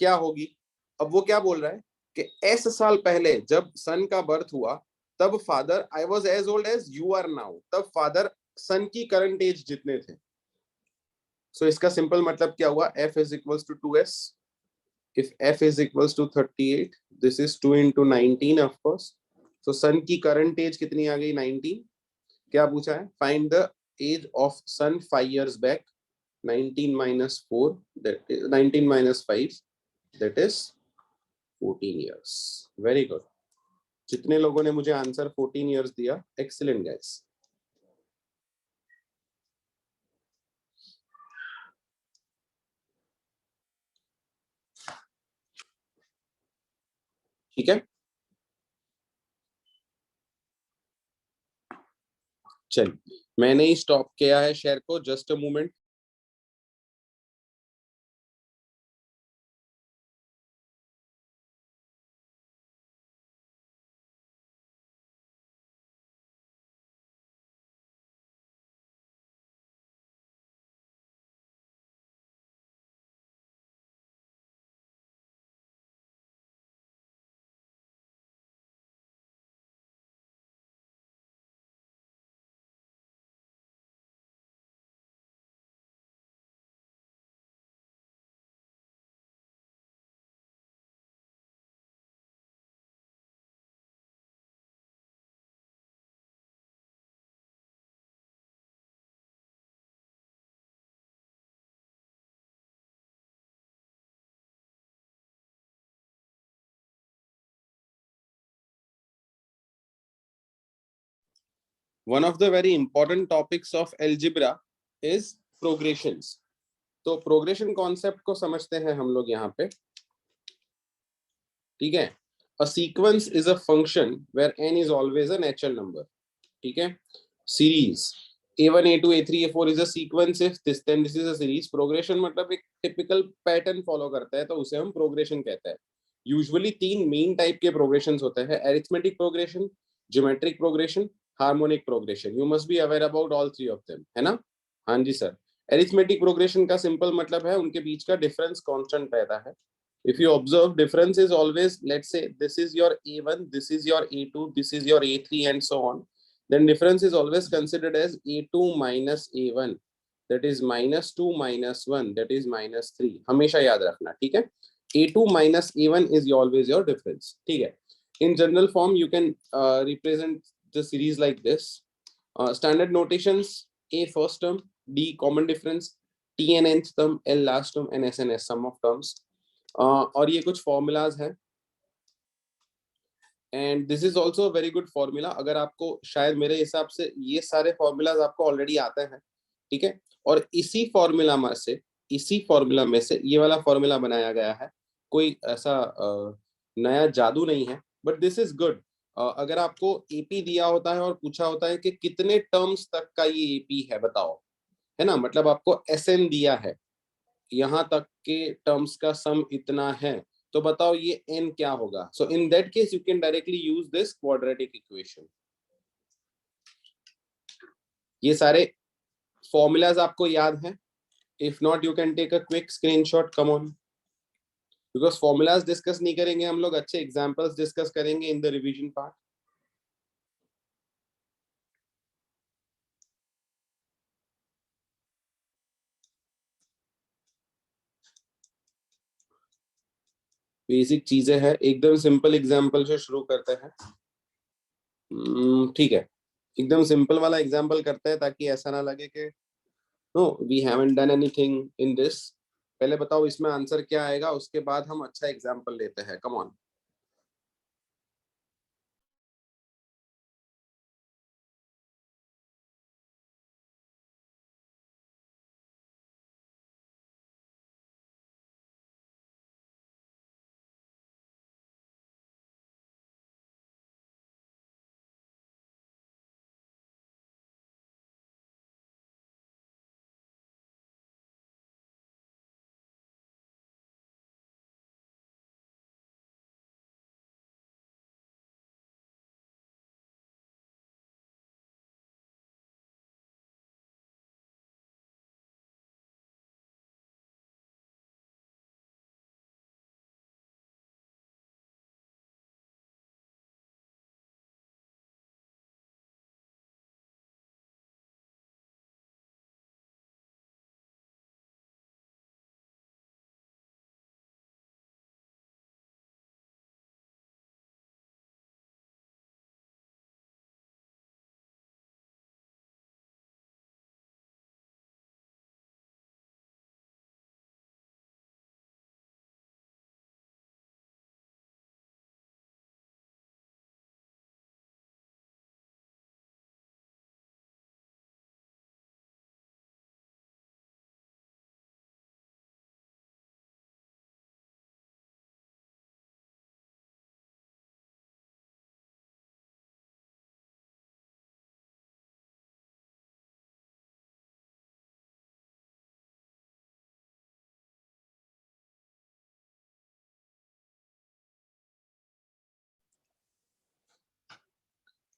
क्या होगी। अब वो क्या बोल रहा है कि एस साल पहले जब सन का बर्थ हुआ तब father I was as old as you are now, तब फादर सन की करंट एज जितने थे। सो इसका सिंपल मतलब क्या हुआ, f is equals to 2s, if f is equals to 38, this is 2 into 19 of course, so सन की करंट एज कितनी आ गई, 19। क्या पूछा है, find the age of son 5 years back, 19 minus 4, that is 19 minus 5, that is 14 years। Very good, जितने लोगों ने मुझे आंसर 14 years दिया, एक्सीलेंट गाइस। ठीक है, चलिए मैंने ही स्टॉप किया है शेयर को, just a moment. One of the very important topics of algebra is progressions. तो प्रोग्रेशन कॉन्सेप्ट को समझते हैं हम लोग यहाँ पे, ठीक है। A sequence is a function where n is always a natural number, ठीक है। Series a1 a2 a3 a4 is a sequence if this then this is a series. Progression मतलब एक टिपिकल पैटर्न फॉलो करता है, तो उसे हम प्रोग्रेशन कहते हैं। यूजुअली तीन मेन टाइप के प्रोग्रेशंस होते हैं, arithmetic progression, geometric progression, harmonic progression. You must be aware about all three of them, है ना। हाँ जी सर। अरिथमेटिक प्रोग्रेशन का सिंपल मतलब है उनके बीच का डिफरेंस कांस्टेंट रहता है। If you observe, difference is always, let's say this is your a1, this is your a2, this is your a3 and so on, then difference is always considered as a2 minus a1, that is minus 2 minus 1, that is minus 3। हमेशा याद रखना, ठीक है। a2 minus a1 is always your difference, ठीक है। In general form you can represent the series like this. Standard notations: a first term, d common difference, t n nth term, l last term and s n s sum of terms। और ये कुछ फॉर्मूलाज हैं, and this is also very good formula. अगर आपको, शायद मेरे हिसाब से ये सारे फॉर्मूलाज आपको ऑलरेडी आते हैं, ठीक है। और इसी फॉर्मूला में से ये वाला फॉर्मूला बनाया गया है। कोई ऐसा नया जादू नहीं है, बट दिस इज गुड। अगर आपको एपी दिया होता है और पूछा होता है कि कितने टर्म्स तक का ये एपी है बताओ, है ना, मतलब आपको एसएन दिया है, यहाँ तक के टर्म्स का सम इतना है, तो बताओ ये n क्या होगा। So in that case you can directly use this quadratic equation. ये सारे फॉर्मूलाज आपको याद हैं? If not you can take a quick screenshot, come on, because formulas discuss नहीं करेंगे हम लोग, अच्छे एग्जांपल्स डिस्कस करेंगे in the revision part. Basic चीजें हैं, एकदम सिंपल एग्जांपल से शुरू करते हैं। ठीक है, एकदम सिंपल वाला एग्जांपल करते हैं ताकि ऐसा ना लगे कि no we haven't done anything in this. पहले बताओ इसमें आंसर क्या आएगा, उसके बाद हम अच्छा एग्जांपल लेते हैं, कम ऑन।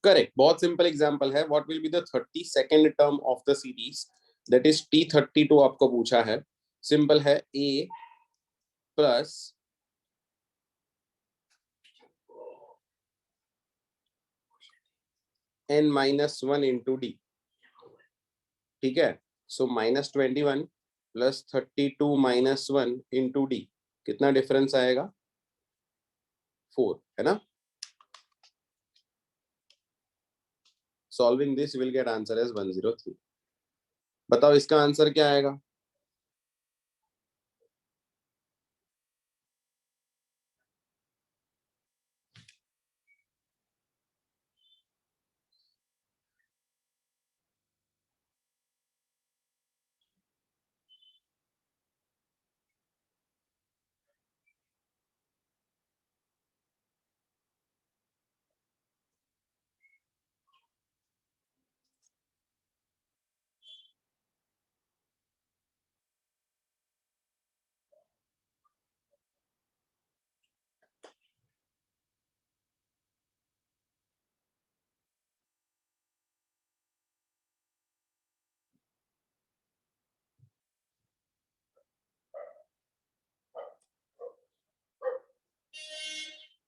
करेक्ट, बहुत सिंपल एग्जांपल है। What will be the 32nd term of the series, that is T32 आपको पूछा है। सिंपल है, a plus n minus 1 into D, ठीक है। So -21 plus 32 minus 1 into D, कितना डिफरेंस आएगा? 4, है ना। Solving this will get answer as 103। बताओ इसका आंसर क्या आएगा?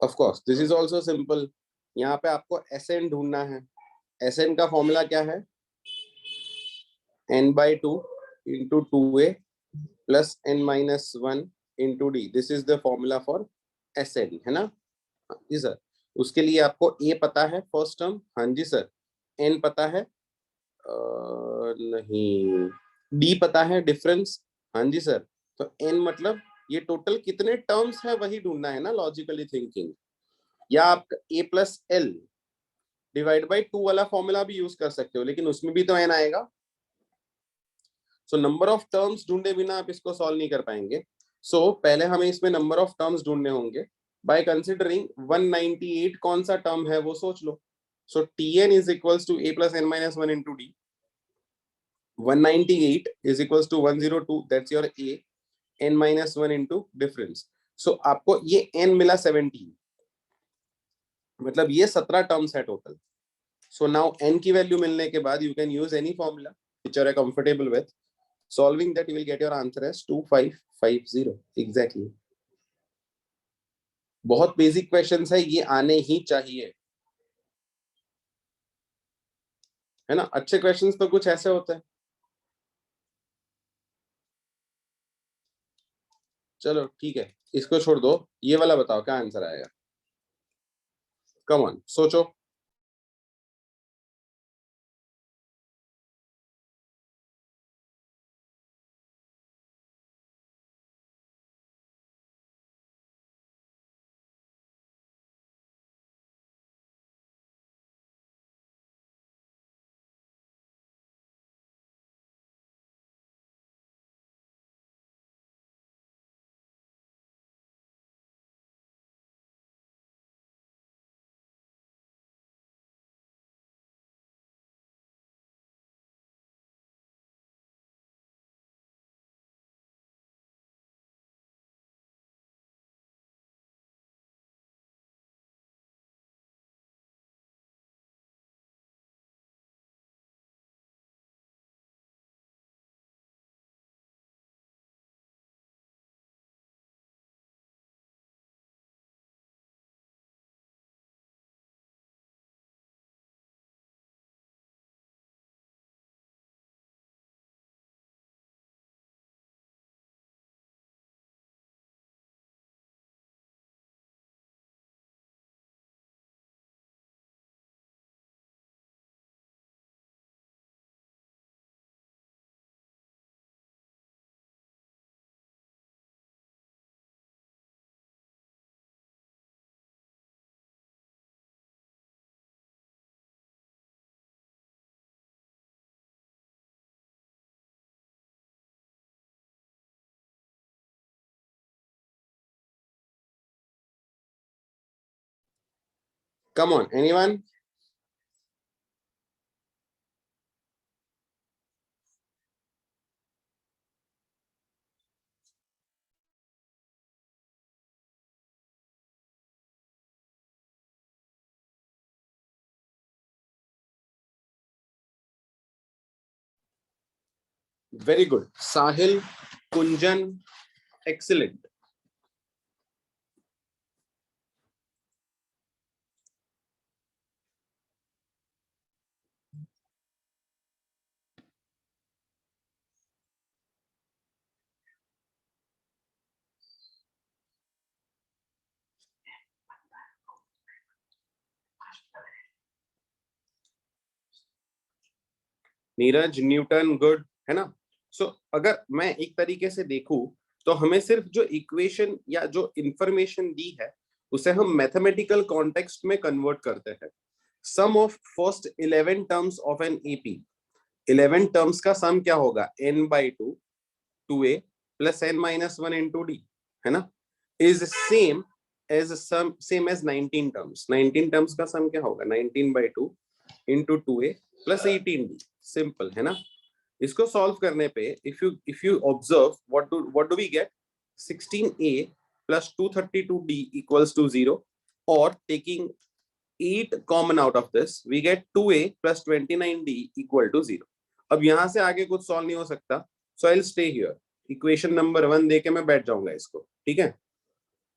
Of course this is also simple. यहाँ पे आपको Sn ढूंढना है। Sn का फॉर्मूला क्या है? n/2 into 2a plus n-1 into d। This is the formula for Sn, है ना? जी सर। उसके लिए आपको a पता है फर्स्ट टर्म? हाँ जी सर। n पता है? नहीं। d पता है डिफरेंस? हाँ जी सर। तो n मतलब ये टोटल कितने टर्म्स है वही ढूंढना है ना, लॉजिकली थिंकिंग। या आप a plus L divide by 2 वाला फॉर्मूला भी यूज कर सकते हो, लेकिन उसमें भी तो n आएगा। सो नंबर ऑफ टर्म्स ढूंढे बिना आप इसको सॉल्व नहीं कर पाएंगे। सो पहले हमें इसमें नंबर ऑफ टर्म्स ढूंढने होंगे बाय कंसिडरिंग 198 कौन सा टर्म है वो सोच लो। So tn is equals to a plus n-1 into d। 198 is equals to 102, that's your a, n-1 into difference। so आपको ये n मिला 17, मतलब ये 17 टर्म्स है टोटल। so now n की वैल्यू मिलने के बाद you can use any formula which you are comfortable with। solving that you will get your answer as 2550 exactly। बहुत बेसिक क्वेश्चंस है, ये आने ही चाहिए, है ना? अच्छे क्वेश्चंस तो कुछ ऐसे होते हैं। चलो ठीक है, इसको छोड़ दो, ये वाला बताओ क्या आंसर आएगा। कम ऑन सोचो। Come on, anyone? Very good. Sahil, Kunjan, excellent. Neeraj, Newton, good, है ना? सो अगर मैं एक तरीके से देखूं तो हमें सिर्फ जो इक्वेशन या जो इंफॉर्मेशन दी है उसे हम मैथमेटिकल कॉन्टेक्स्ट में कन्वर्ट करते हैं। Sum of first 11 terms of an AP, 11 terms का सम क्या होगा? n/2 2a plus n-1 into d, है ना? Is same as 19 terms. 19 terms का सम क्या होगा? 19/2 into 2a plus 18d। Simple है ना? इसको सॉल्व करने पे if you observe what do we get? 16a plus 232d equals to 0, or taking 8 common out of this we get 2a plus 29d equal to 0। अब यहां से आगे कुछ सॉल्व नहीं हो सकता, so I'll stay here। Equation number 1 देके मैं बैठ जाऊंगा इसको, ठीक है?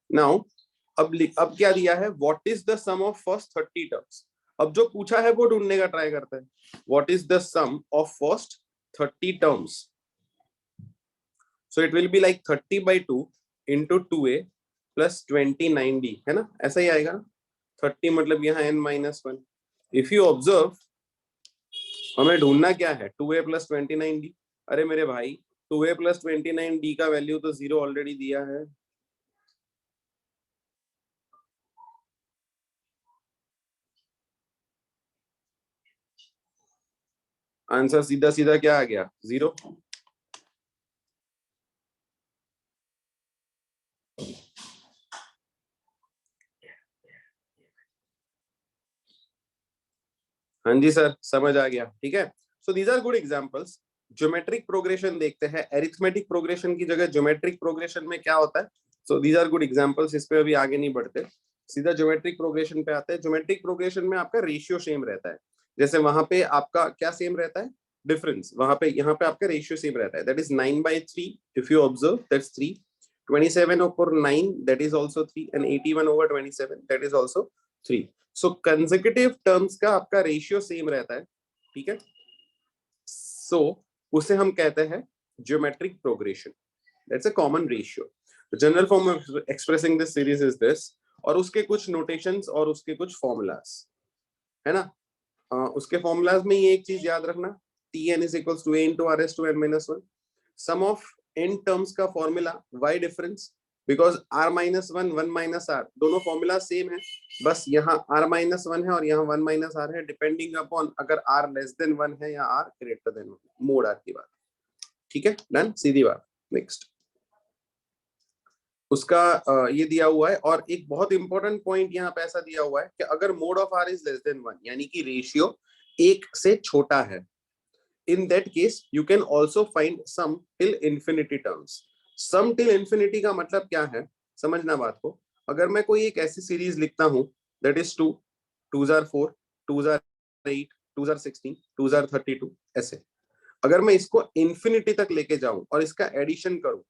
नाउ अब क्या दिया है, what is the sum of first 30 terms. अब जो पूछा है वो ढूंढने का ट्राई करते हैं, what is the sum of first 30 terms. So it will be like 30/2 into 2a plus 29d, है ना, ऐसा ही आएगा। 30 मतलब यहाँ n-1। इफ यू ऑब्जर्व, हमें ढूंढना क्या है, 2a प्लस 29d। अरे मेरे भाई 2a प्लस 29d का वैल्यू तो 0 ऑलरेडी दिया है। आंसर सीधा सीधा क्या आ गया, 0। हाँ जी सर, समझ आ गया, ठीक है। So these are good examples. Geometric progression देखते हैं, एरिथमेटिक प्रोग्रेशन की जगह ज्योमेट्रिक प्रोग्रेशन में क्या होता है। So these are good examples, इस पे अभी आगे नहीं बढ़ते, सीधा ज्योमेट्रिक प्रोग्रेशन पे आते हैं। ज्योमेट्रिक प्रोग्रेशन में आपका रेशियो सेम रहता है, जैसे वहां पे आपका क्या सेम रहता है, डिफरेंस। वहां पे यहाँ पे आपका रेशियो सेम रहता है, that is 9/3। If you observe that's 3। 27 over 9 that is also 3 and 81 over 27 that is also 3। So consecutive terms का आपका रेशियो सेम रहता है, ठीक है। सो उसे हम कहते हैं geometric progression, that's a common ratio. General form of expressing this series is this, और उसके कुछ नोटेशंस और उसके कुछ फॉर्मूलाज, है ना। उसके फॉर्मूलाज में ये एक चीज याद रखना, Tn is equals to a into r s to n minus 1। Sum of n terms का formula y difference, because r minus 1 1 minus r दोनों फॉर्मूला सेम है, बस यहाँ r माइनस 1 है और यहाँ 1 माइनस r है, डिपेंडिंग अपॉन अगर r लेस देन 1 है या r greater than 1, mode r की बात, ठीक है, डन, सीधी बात। नेक्स्ट उसका ये दिया हुआ है, और एक बहुत इंपॉर्टेंट पॉइंट यहाँ पे ऐसा दिया हुआ है कि अगर mode of r is less than 1 यानी कि रेशियो 1 से छोटा है, in that case you can also find sum till infinity terms। sum till infinity का मतलब क्या है, समझना बात को। अगर मैं कोई एक ऐसी सीरीज लिखता हूं, that is 2 2s are 4 2s are 8 2s are 16 2s are 32, ऐसे अगर मैं इसको इंफिनिटी तक लेके जाऊं और इसका एडिशन करूं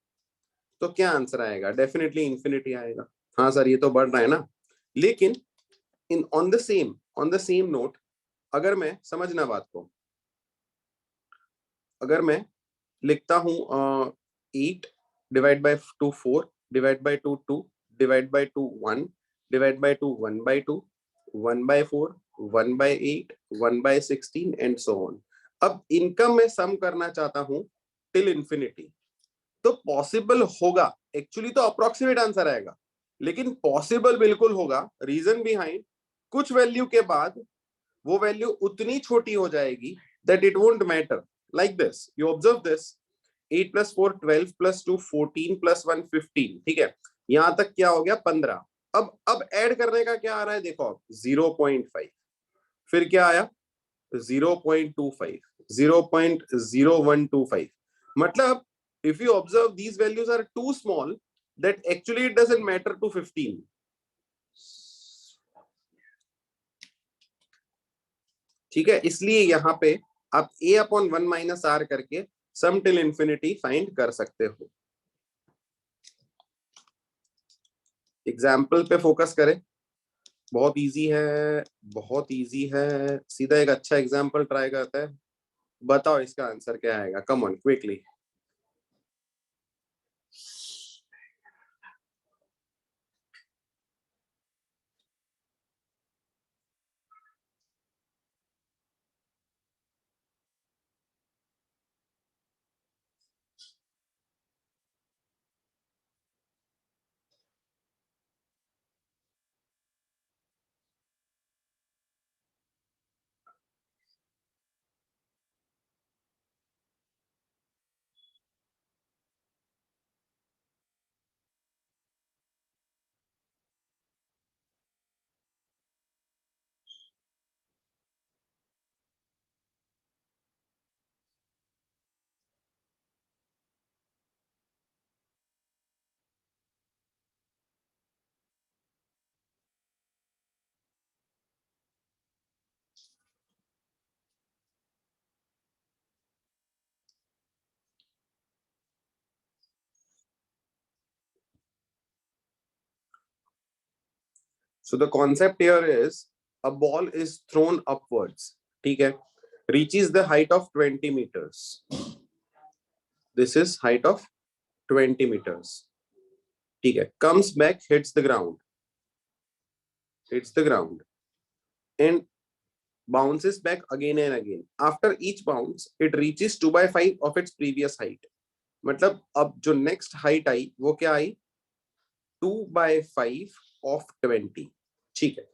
तो क्या आंसर आएगा, डेफिनेटली इंफिनिटी आएगा। हाँ सर ये तो बढ़ रहा है ना, लेकिन in on the same note, अगर मैं, समझना बात को, अगर मैं लिखता हूं 8 divide by 2 4 divide by 2 2 divide by 2 1 divide by 2 1/2 1/4 1/8 1/16 and so on. अब इनका मैं सम करना चाहता हूं टिल इंफिनिटी, तो पॉसिबल होगा, एक्चुअली तो अप्रोक्सीमेट आंसर आएगा, लेकिन पॉसिबल बिल्कुल होगा। रीजन बिहाइंड, कुछ वैल्यू के बाद वो वैल्यू उतनी छोटी हो जाएगी that it won't matter, like this you observe this, 8 plus 4 12 plus 2 14 plus 1 15, ठीक है, यहां तक क्या हो गया 15। अब ऐड करने का क्या आ रहा है, देखो अब 0.5, फिर क्या आया 0.25 0.0125, मतलब if you observe these values are too small that actually it doesn't matter to 15, ठीक है। इसलिए यहाँ पे आप a अपॉन 1 माइनस आर करके सम टिल इंफिनिटी फाइंड कर सकते हो। एग्जाम्पल पे फोकस करें, बहुत इजी है, बहुत इजी है। सीधा एक अच्छा एग्जाम्पल ट्राई करते हैं, बताओ इसका आंसर क्या आएगा, come on quickly. So the concept here is a ball is thrown upwards. ठीक है, reaches the height of 20 meters. This is height of 20 meters. ठीक है, comes back, hits the ground, and bounces back again and again. After each bounce, it reaches 2/5 of its previous height. मतलब अब जो next height आई वो क्या आई? 2/5 of 20. ठीक है,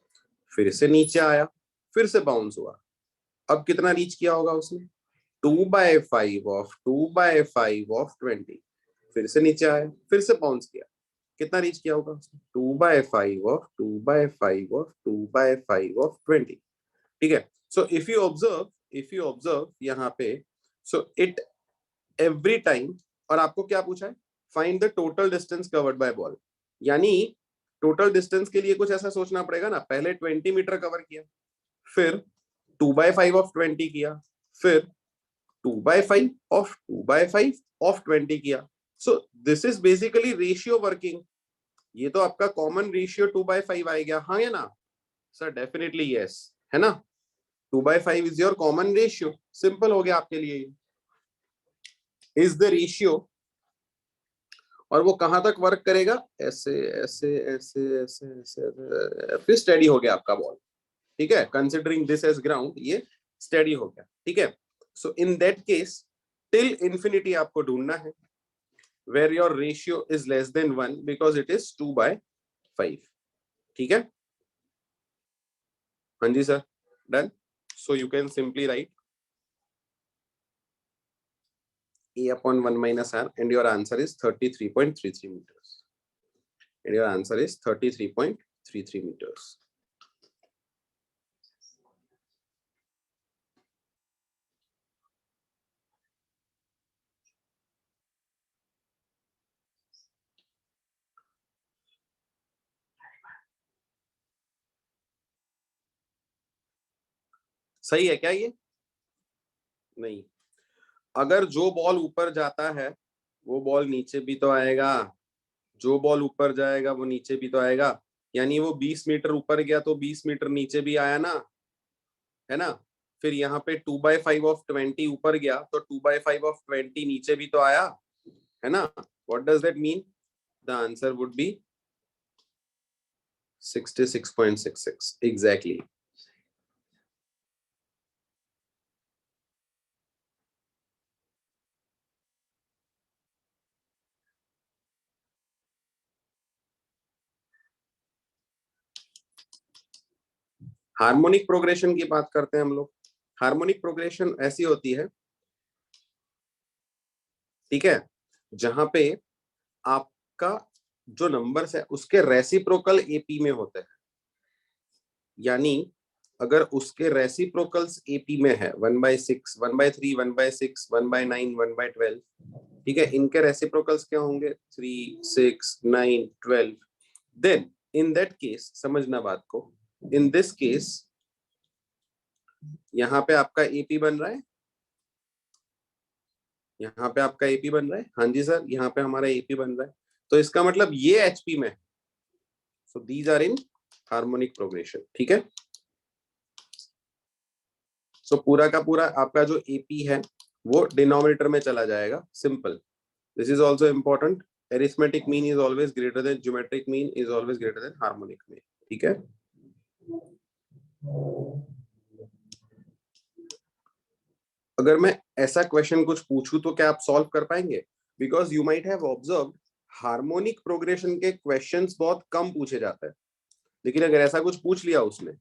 फिर से नीचे आया, फिर से बाउंस हुआ, अब कितना रीच किया होगा उसने? 2/5 of 20. फिर से नीचे आया, फिर से बाउंस किया, कितना रीच किया होगा उसने? 2/5 of 20. ठीक है, सो इफ यू ऑब्जर्व यहाँ पे, सो इट एवरी टाइम, और आपको क्या पूछा है? Find the total distance covered by ball. यानी टोटल डिस्टेंस के लिए कुछ ऐसा सोचना पड़ेगा ना, पहले 20 मीटर कवर किया, फिर 2/5 of 20 किया, फिर 2/5 of 20 किया। So this is basically ratio working. ये तो आपका कॉमन रेशियो 2/5 आएगा, हाँ या ना सर? डेफिनेटली यस, है ना? 2/5 is your common ratio. Simple हो गया आपके लिए, इज द रेशियो। और वो कहां तक वर्क करेगा? ऐसे ऐसे ऐसे ऐसे ऐसे, फिर स्टेडी हो गया आपका बॉल। ठीक है, कंसिडरिंग दिस एज ग्राउंड, ये स्टेडी हो गया। ठीक है, so in that case till infinity आपको ढूंढना है, where your ratio is less than 1 because it is 2/5। ठीक है, हाँ जी sir, done. So you can simply write a upon 1 minus r, and your answer is 33.33 meters. And your answer is 33.33 meters. सही है क्या ये? नहीं, अगर जो बॉल ऊपर जाता है वो बॉल नीचे भी तो आएगा, जो बॉल ऊपर जाएगा वो नीचे भी तो आएगा। यानी वो 20 मीटर ऊपर गया तो 20 मीटर नीचे भी आया ना, है ना? फिर यहाँ पे 2/5 of 20 ऊपर गया तो 2/5 of 20 नीचे भी तो आया, है ना? What does that mean? The answer would be 66.66 exactly. Harmonic progression की बात करते हैं हम लोग। हार्मोनिक प्रोग्रेशन ऐसी होती है, ठीक है, जहां पे आपका जो नंबर्स है उसके रेसिप्रोकल एपी में होते हैं। यानी अगर उसके रेसिप्रोकल्स एपी में है 1/6, 1/3, 1/6, 1/9, 1/12, ठीक है, इनके रेसिप्रोकल्स क्या होंगे? 3, 6, 9, 12। देन इन दैट केस समझना बात को, इन दिस केस यहाँ पे आपका एपी बन रहा है, यहाँ पे आपका एपी बन रहा है, हाँ जी सर, यहाँ पे हमारा एपी बन रहा है, तो इसका मतलब ये एचपी में, so these are in harmonic progression. ठीक है, सो पूरा का पूरा आपका जो एपी है वो डिनोमिनेटर में चला जाएगा। Simple, this is also important, arithmetic mean is always greater than geometric mean is always greater than harmonic mean. ठीक है, अगर मैं ऐसा क्वेश्चन कुछ पूछूं तो क्या आप सॉल्व कर पाएंगे? Because you might have observed harmonic progression के क्वेश्चंस बहुत कम पूछे जाते हैं, लेकिन अगर ऐसा कुछ पूछ लिया उसने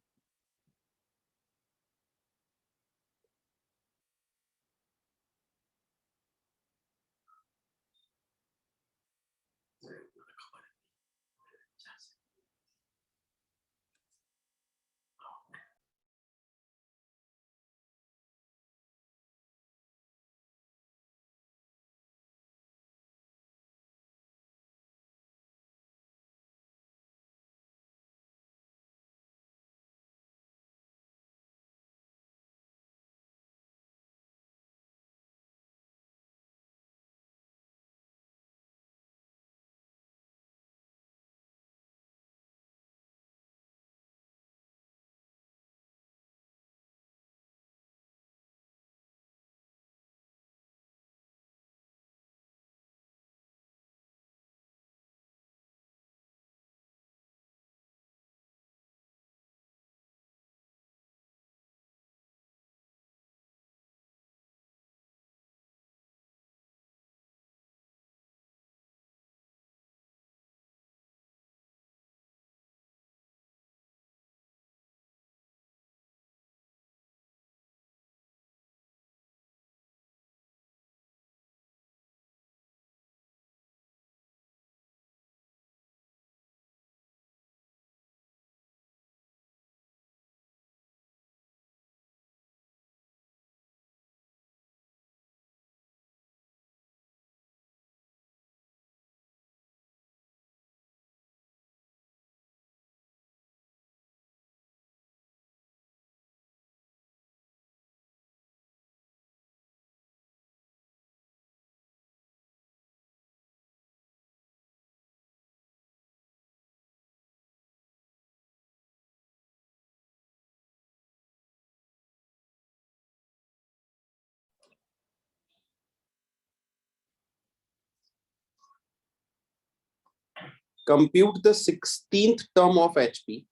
compute the 16th term of HP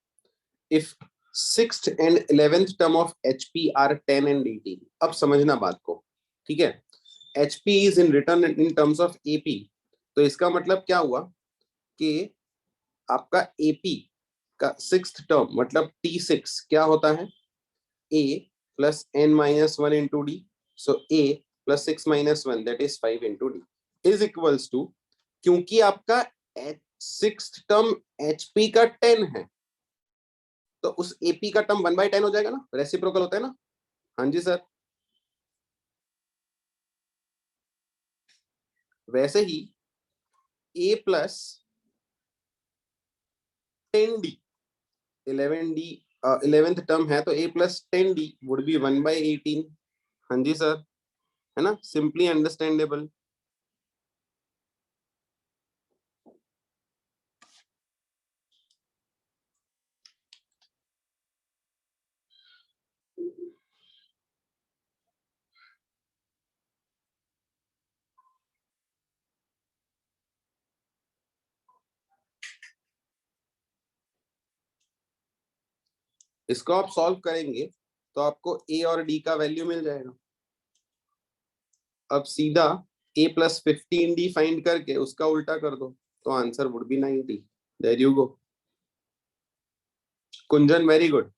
if 6th and 11th term of HP are 10 and 18. अब समझना बात को, ठीक है। HP is in written in terms of AP, तो इसका मतलब क्या हुआ कि आपका AP का 6th टर्म मतलब T6 क्या होता है, A plus n minus 1 into D, so A plus 6 minus 1 that is 5 into D is equals to, क्योंकि आपका 6th टर्म HP का 10 है तो उस AP का टर्म 1/10 हो जाएगा ना, रेसिप्रोकल होता है ना। हाँ जी सर, वैसे ही A plus 10D 11D 11th term है तो A plus 10D would be 1/18। हाँ जी सर, है ना, सिंपली अंडरस्टैंडेबल। इसको आप सॉल्व करेंगे तो आपको A और D का वैल्यू मिल जाएगा। अब सीधा A plus 15D फाइंड करके उसका उल्टा कर दो तो answer would be 90। There you go Kunjan, very good.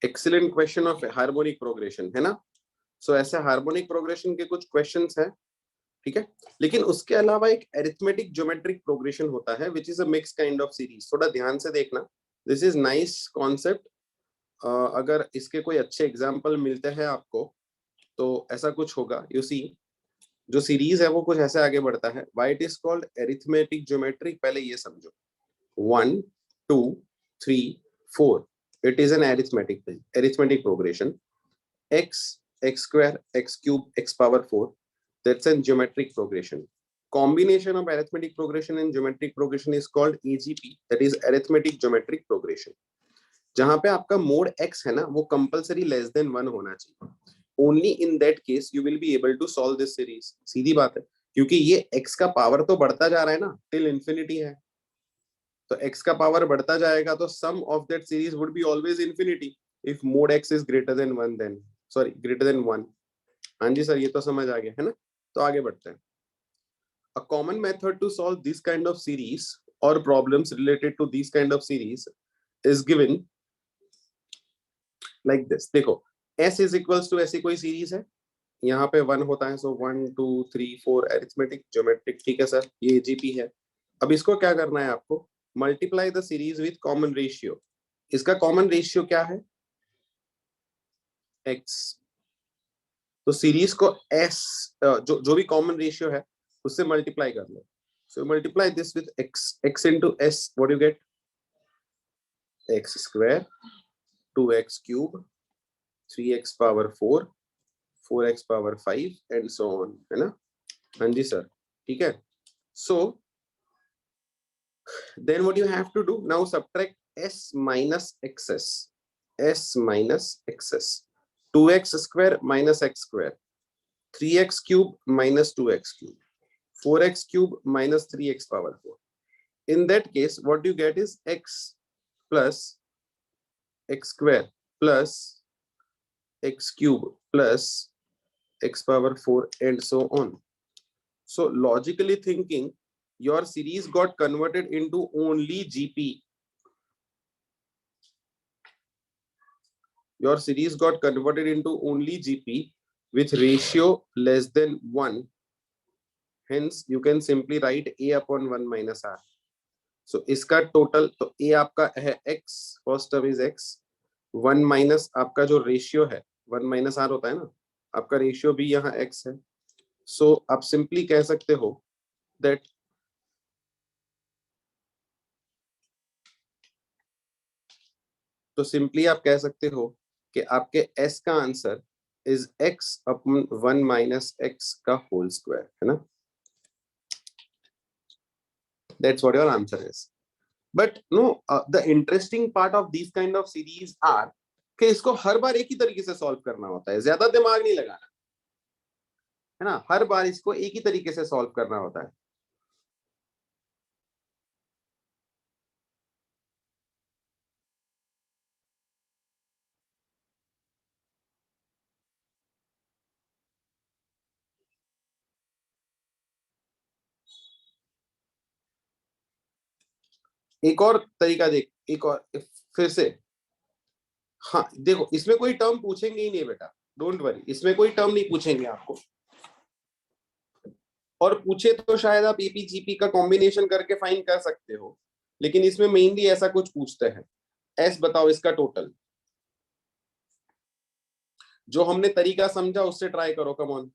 Excellent question of harmonic progression, है ना। सो ऐसे हार्मोनिक प्रोग्रेशन के कुछ क्वेश्चंस हैं, ठीक है। लेकिन उसके अलावा एक अरिथमेटिक ज्योमेट्रिक प्रोग्रेशन होता है which is a mix kind of series. थोड़ा ध्यान से देखना, दिस इज नाइस कॉन्सेप्ट। अगर इसके कोई अच्छे एग्जाम्पल मिलते हैं आपको तो ऐसा कुछ होगा। यू सी, जो सीरीज है वो कुछ ऐसे आगे बढ़ता है। Why it is called arithmetic geometric, पहले ये समझो। 1 2 3 4, it is an arithmetic progression। x x square x cube x power 4, that's a geometric progression। Combination of arithmetic progression and geometric progression is called AGP, that is arithmetic geometric progression। जहां पे आपका मोड x है ना वो कंपलसरी लेस देन 1 होना चाहिए। Only in that case you will be able to solve this series. सीधी बात है, क्योंकि ये x का पावर तो बढ़ता जा रहा है ना, टिल इंफिनिटी है, तो x का पावर बढ़ता जाएगा तो sum of that series would be always infinity if mod x is greater than 1, then sorry greater than 1। हाँ जी सर, ये तो समझ आ गया है ना। तो आगे बढ़ते हैं। A common method to solve this kind of series or problems related to this kind of series is given like this। देखो s is equals to ऐसी कोई सीरीज है, यहाँ पे 1 होता है, सो 1 2 3 4 अरिथमेटिक ज्योमेट्रिक, ठीक है सर, ये जीपी है। अब इसको क्या करना है आपको, multiply the series with common ratio. इसका कॉमन रेशियो क्या है, x। तो सीरीज को s जो भी कॉमन रेशियो है उससे मल्टीप्लाई कर लो। So multiply this with x into s, what you get, x square 2x cube 3x power 4 4x power 5 and so on, है ना। हाँ जी सर, ठीक है। सो then what you have to do now, subtract s minus xs, s minus xs, 2x square minus x square, 3x cube minus 2x cube, 4x cube minus 3x power 4। in that case what you get is x plus x square plus x cube plus x power 4 and so on। so logically thinking, your series got converted into only GP। Your series got converted into only GP with ratio less than 1। Hence, you can simply write A upon 1 minus R। So, इसका total, तो A आपका है x, first term is x, 1 minus आपका जो ratio है, 1 minus R होता है ना, आपका ratio भी यहाँ x है। So, आप simply कह सकते हो that तो सिंपली आप कह सकते हो कि आपके s का answer is x upon 1 minus x का होल स्क्वायर, है ना। That's what your answer is. But no, the interesting part of these kind of series are कि इसको हर बार एक ही तरीके से सॉल्व करना होता है, ज्यादा दिमाग नहीं लगाना है ना, हर बार इसको एक ही तरीके से सॉल्व करना होता है. एक और तरीका देख, एक और फिर से. हाँ देखो, इसमें कोई टर्म पूछेंगे ही नहीं बेटा, डोंट वरी, इसमें कोई टर्म नहीं पूछेंगे आपको, और पूछे तो शायद आप एपीजीपी का कॉम्बिनेशन करके फाइन कर सकते हो, लेकिन इसमें मेनली ऐसा कुछ पूछते हैं. एस बताओ इसका टोटल, जो हमने तरीका समझा उससे ट्राई करो, कम ऑन.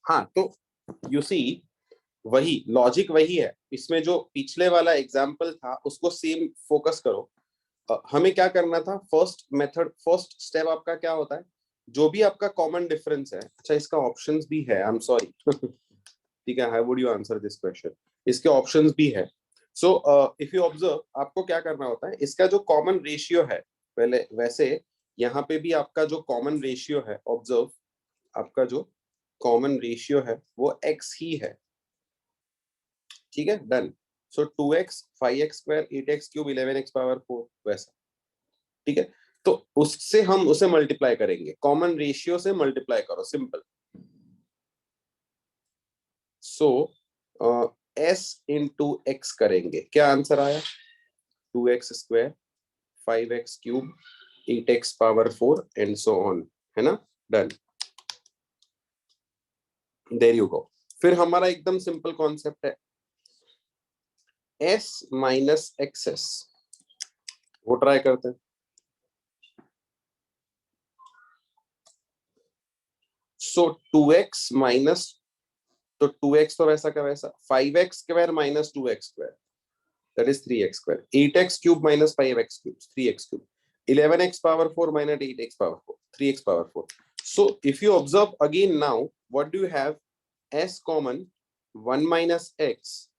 हाँ तो यू सी, वही लॉजिक वही है इसमें, जो पिछले वाला एग्जाम्पल था उसको सेम फोकस करो. हमें क्या करना था, फर्स्ट मेथड, फर्स्ट स्टेप आपका क्या होता है, जो भी आपका कॉमन डिफरेंस है. अच्छा इसका ऑप्शंस भी है, आई एम सॉरी. ठीक है, how would you answer this question, इसके ऑप्शंस भी है. सो इफ यू ऑब्जर्व, आपको क्या करना होता है, इसका जो कॉमन रेशियो है, पहले वैसे यहाँ पे भी आपका जो कॉमन रेशियो है, ऑब्जर्व, आपका जो कॉमन रेशियो है वो x ही है. ठीक है, डन. सो 2x 5x square 8x cube 11x power 4 वैसा. ठीक है, तो उससे हम उसे मल्टीप्लाई करेंगे, कॉमन रेशियो से मल्टीप्लाई करो, simple. So s into x करेंगे, क्या आंसर आया, 2x square 5x cube 8x power 4 and so on, है ना, डन. There you go. फिर हमारा एकदम सिंपल कॉन्सेप्ट है, s माइनस एक्सेस, वो ट्राई करते हैं. सो 2x माइनस, तो 2x तो वैसा का वैसा, 5x square minus 2x square, that is 3x square, 8x cube minus 5x cube, 3x cube, 11x power 4 minus 8x power 4, 3x power 4. So if you observe again now, what do you have, s common, 1 minus x,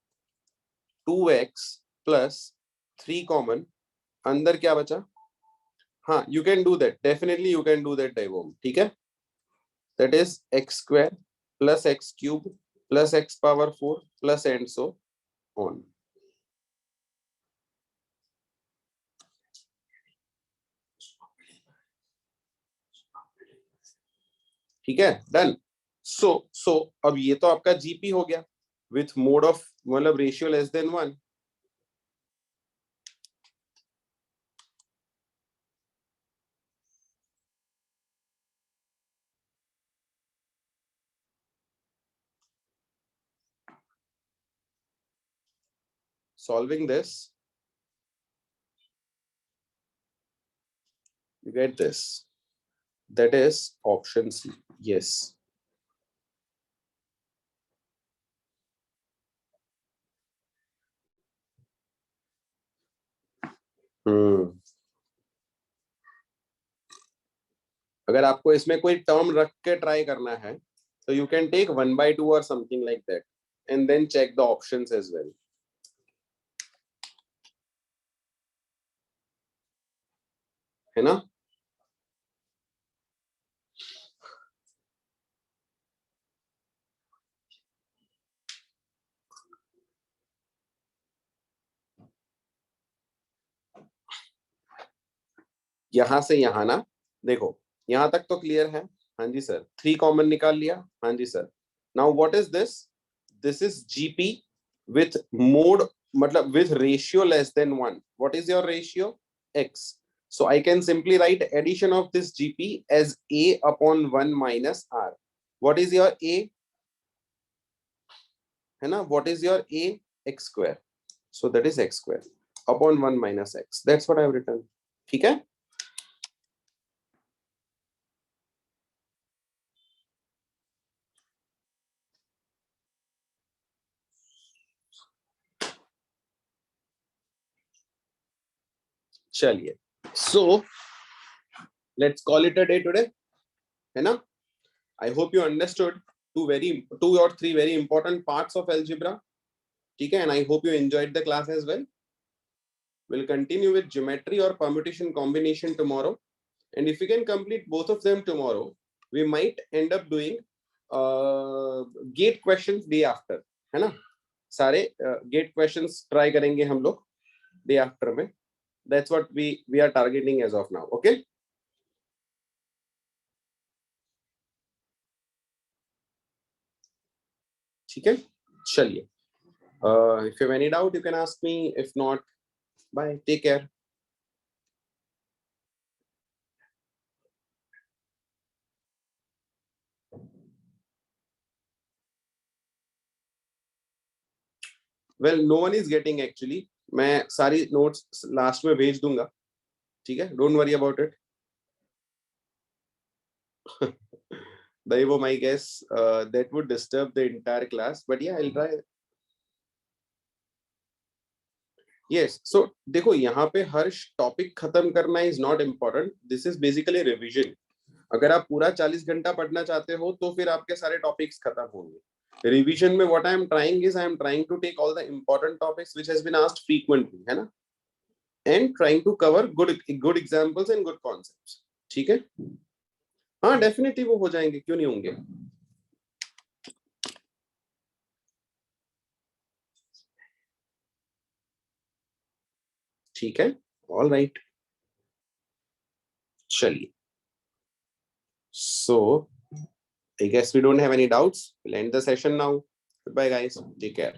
2x plus 3 common, अंदर क्या बचा, हाँ you can do that, definitely you can do that diagram, ठीक है, that is x square plus x cube plus x power 4 plus and so on. ठीक है, डन. सो अब ये तो आपका जीपी हो गया विथ मोड ऑफ, मतलब ratio less than 1. Solving this, You get this? That is option C. Yes. अगर आपको इसमें कोई टर्म रख के ट्राई करना है तो यू कैन टेक 1/2 और something like that and then check the options as well. है ना? यहां से यहां ना, देखो यहां तक तो क्लियर है. हाँ जी सर. 3 कॉमन निकाल लिया. हाँ जी sir. Now what is this? This is GP with mod, मतलब with ratio less than 1. What is your ratio? X. So I can simply write addition of this GP as A upon 1 minus R. What is your A? है ना? What is your A? X square. So that is X square upon 1 minus X. That's what I have written. ठीक है? चलिए. So let's call it a day today. है ना? I hope you understood two or three very important parts of algebra. ठीक है? And I hope you enjoyed the class as well. We'll continue with geometry or permutation combination tomorrow. And if we can complete both of them tomorrow, we might end up doing gate questions day after. है ना? सारे gate questions try करेंगे हम लोग day after में. That's what we are targeting as of now. Okay? ठीक है? चलिए. If you have any doubt, you can ask me. If not, bye. Take care. Well, no one is getting actually. मैं सारी notes last में भेज दूंगा. ठीक है? Don't worry about it. Daivo, my guess that would disturb the entire class, but yeah, I'll try. Yes. So देखो यहाँ पे हर टॉपिक खत्म करना is not important. This is basically revision. अगर आप पूरा 40 घंटा पढ़ना चाहते हो तो फिर आपके सारे टॉपिक्स खत्म होंगे. रिवीजन में what I am trying is I am trying to take all the important topics which has been asked frequently, है ना? And trying to cover good examples and good concepts. ठीक है? हाँ, डेफिनेटली वो हो जाएंगे, क्यों नहीं होंगे. ठीक है? All right. चलिए. So I guess we don't have any doubts. We'll end the session now. Goodbye guys. Take care.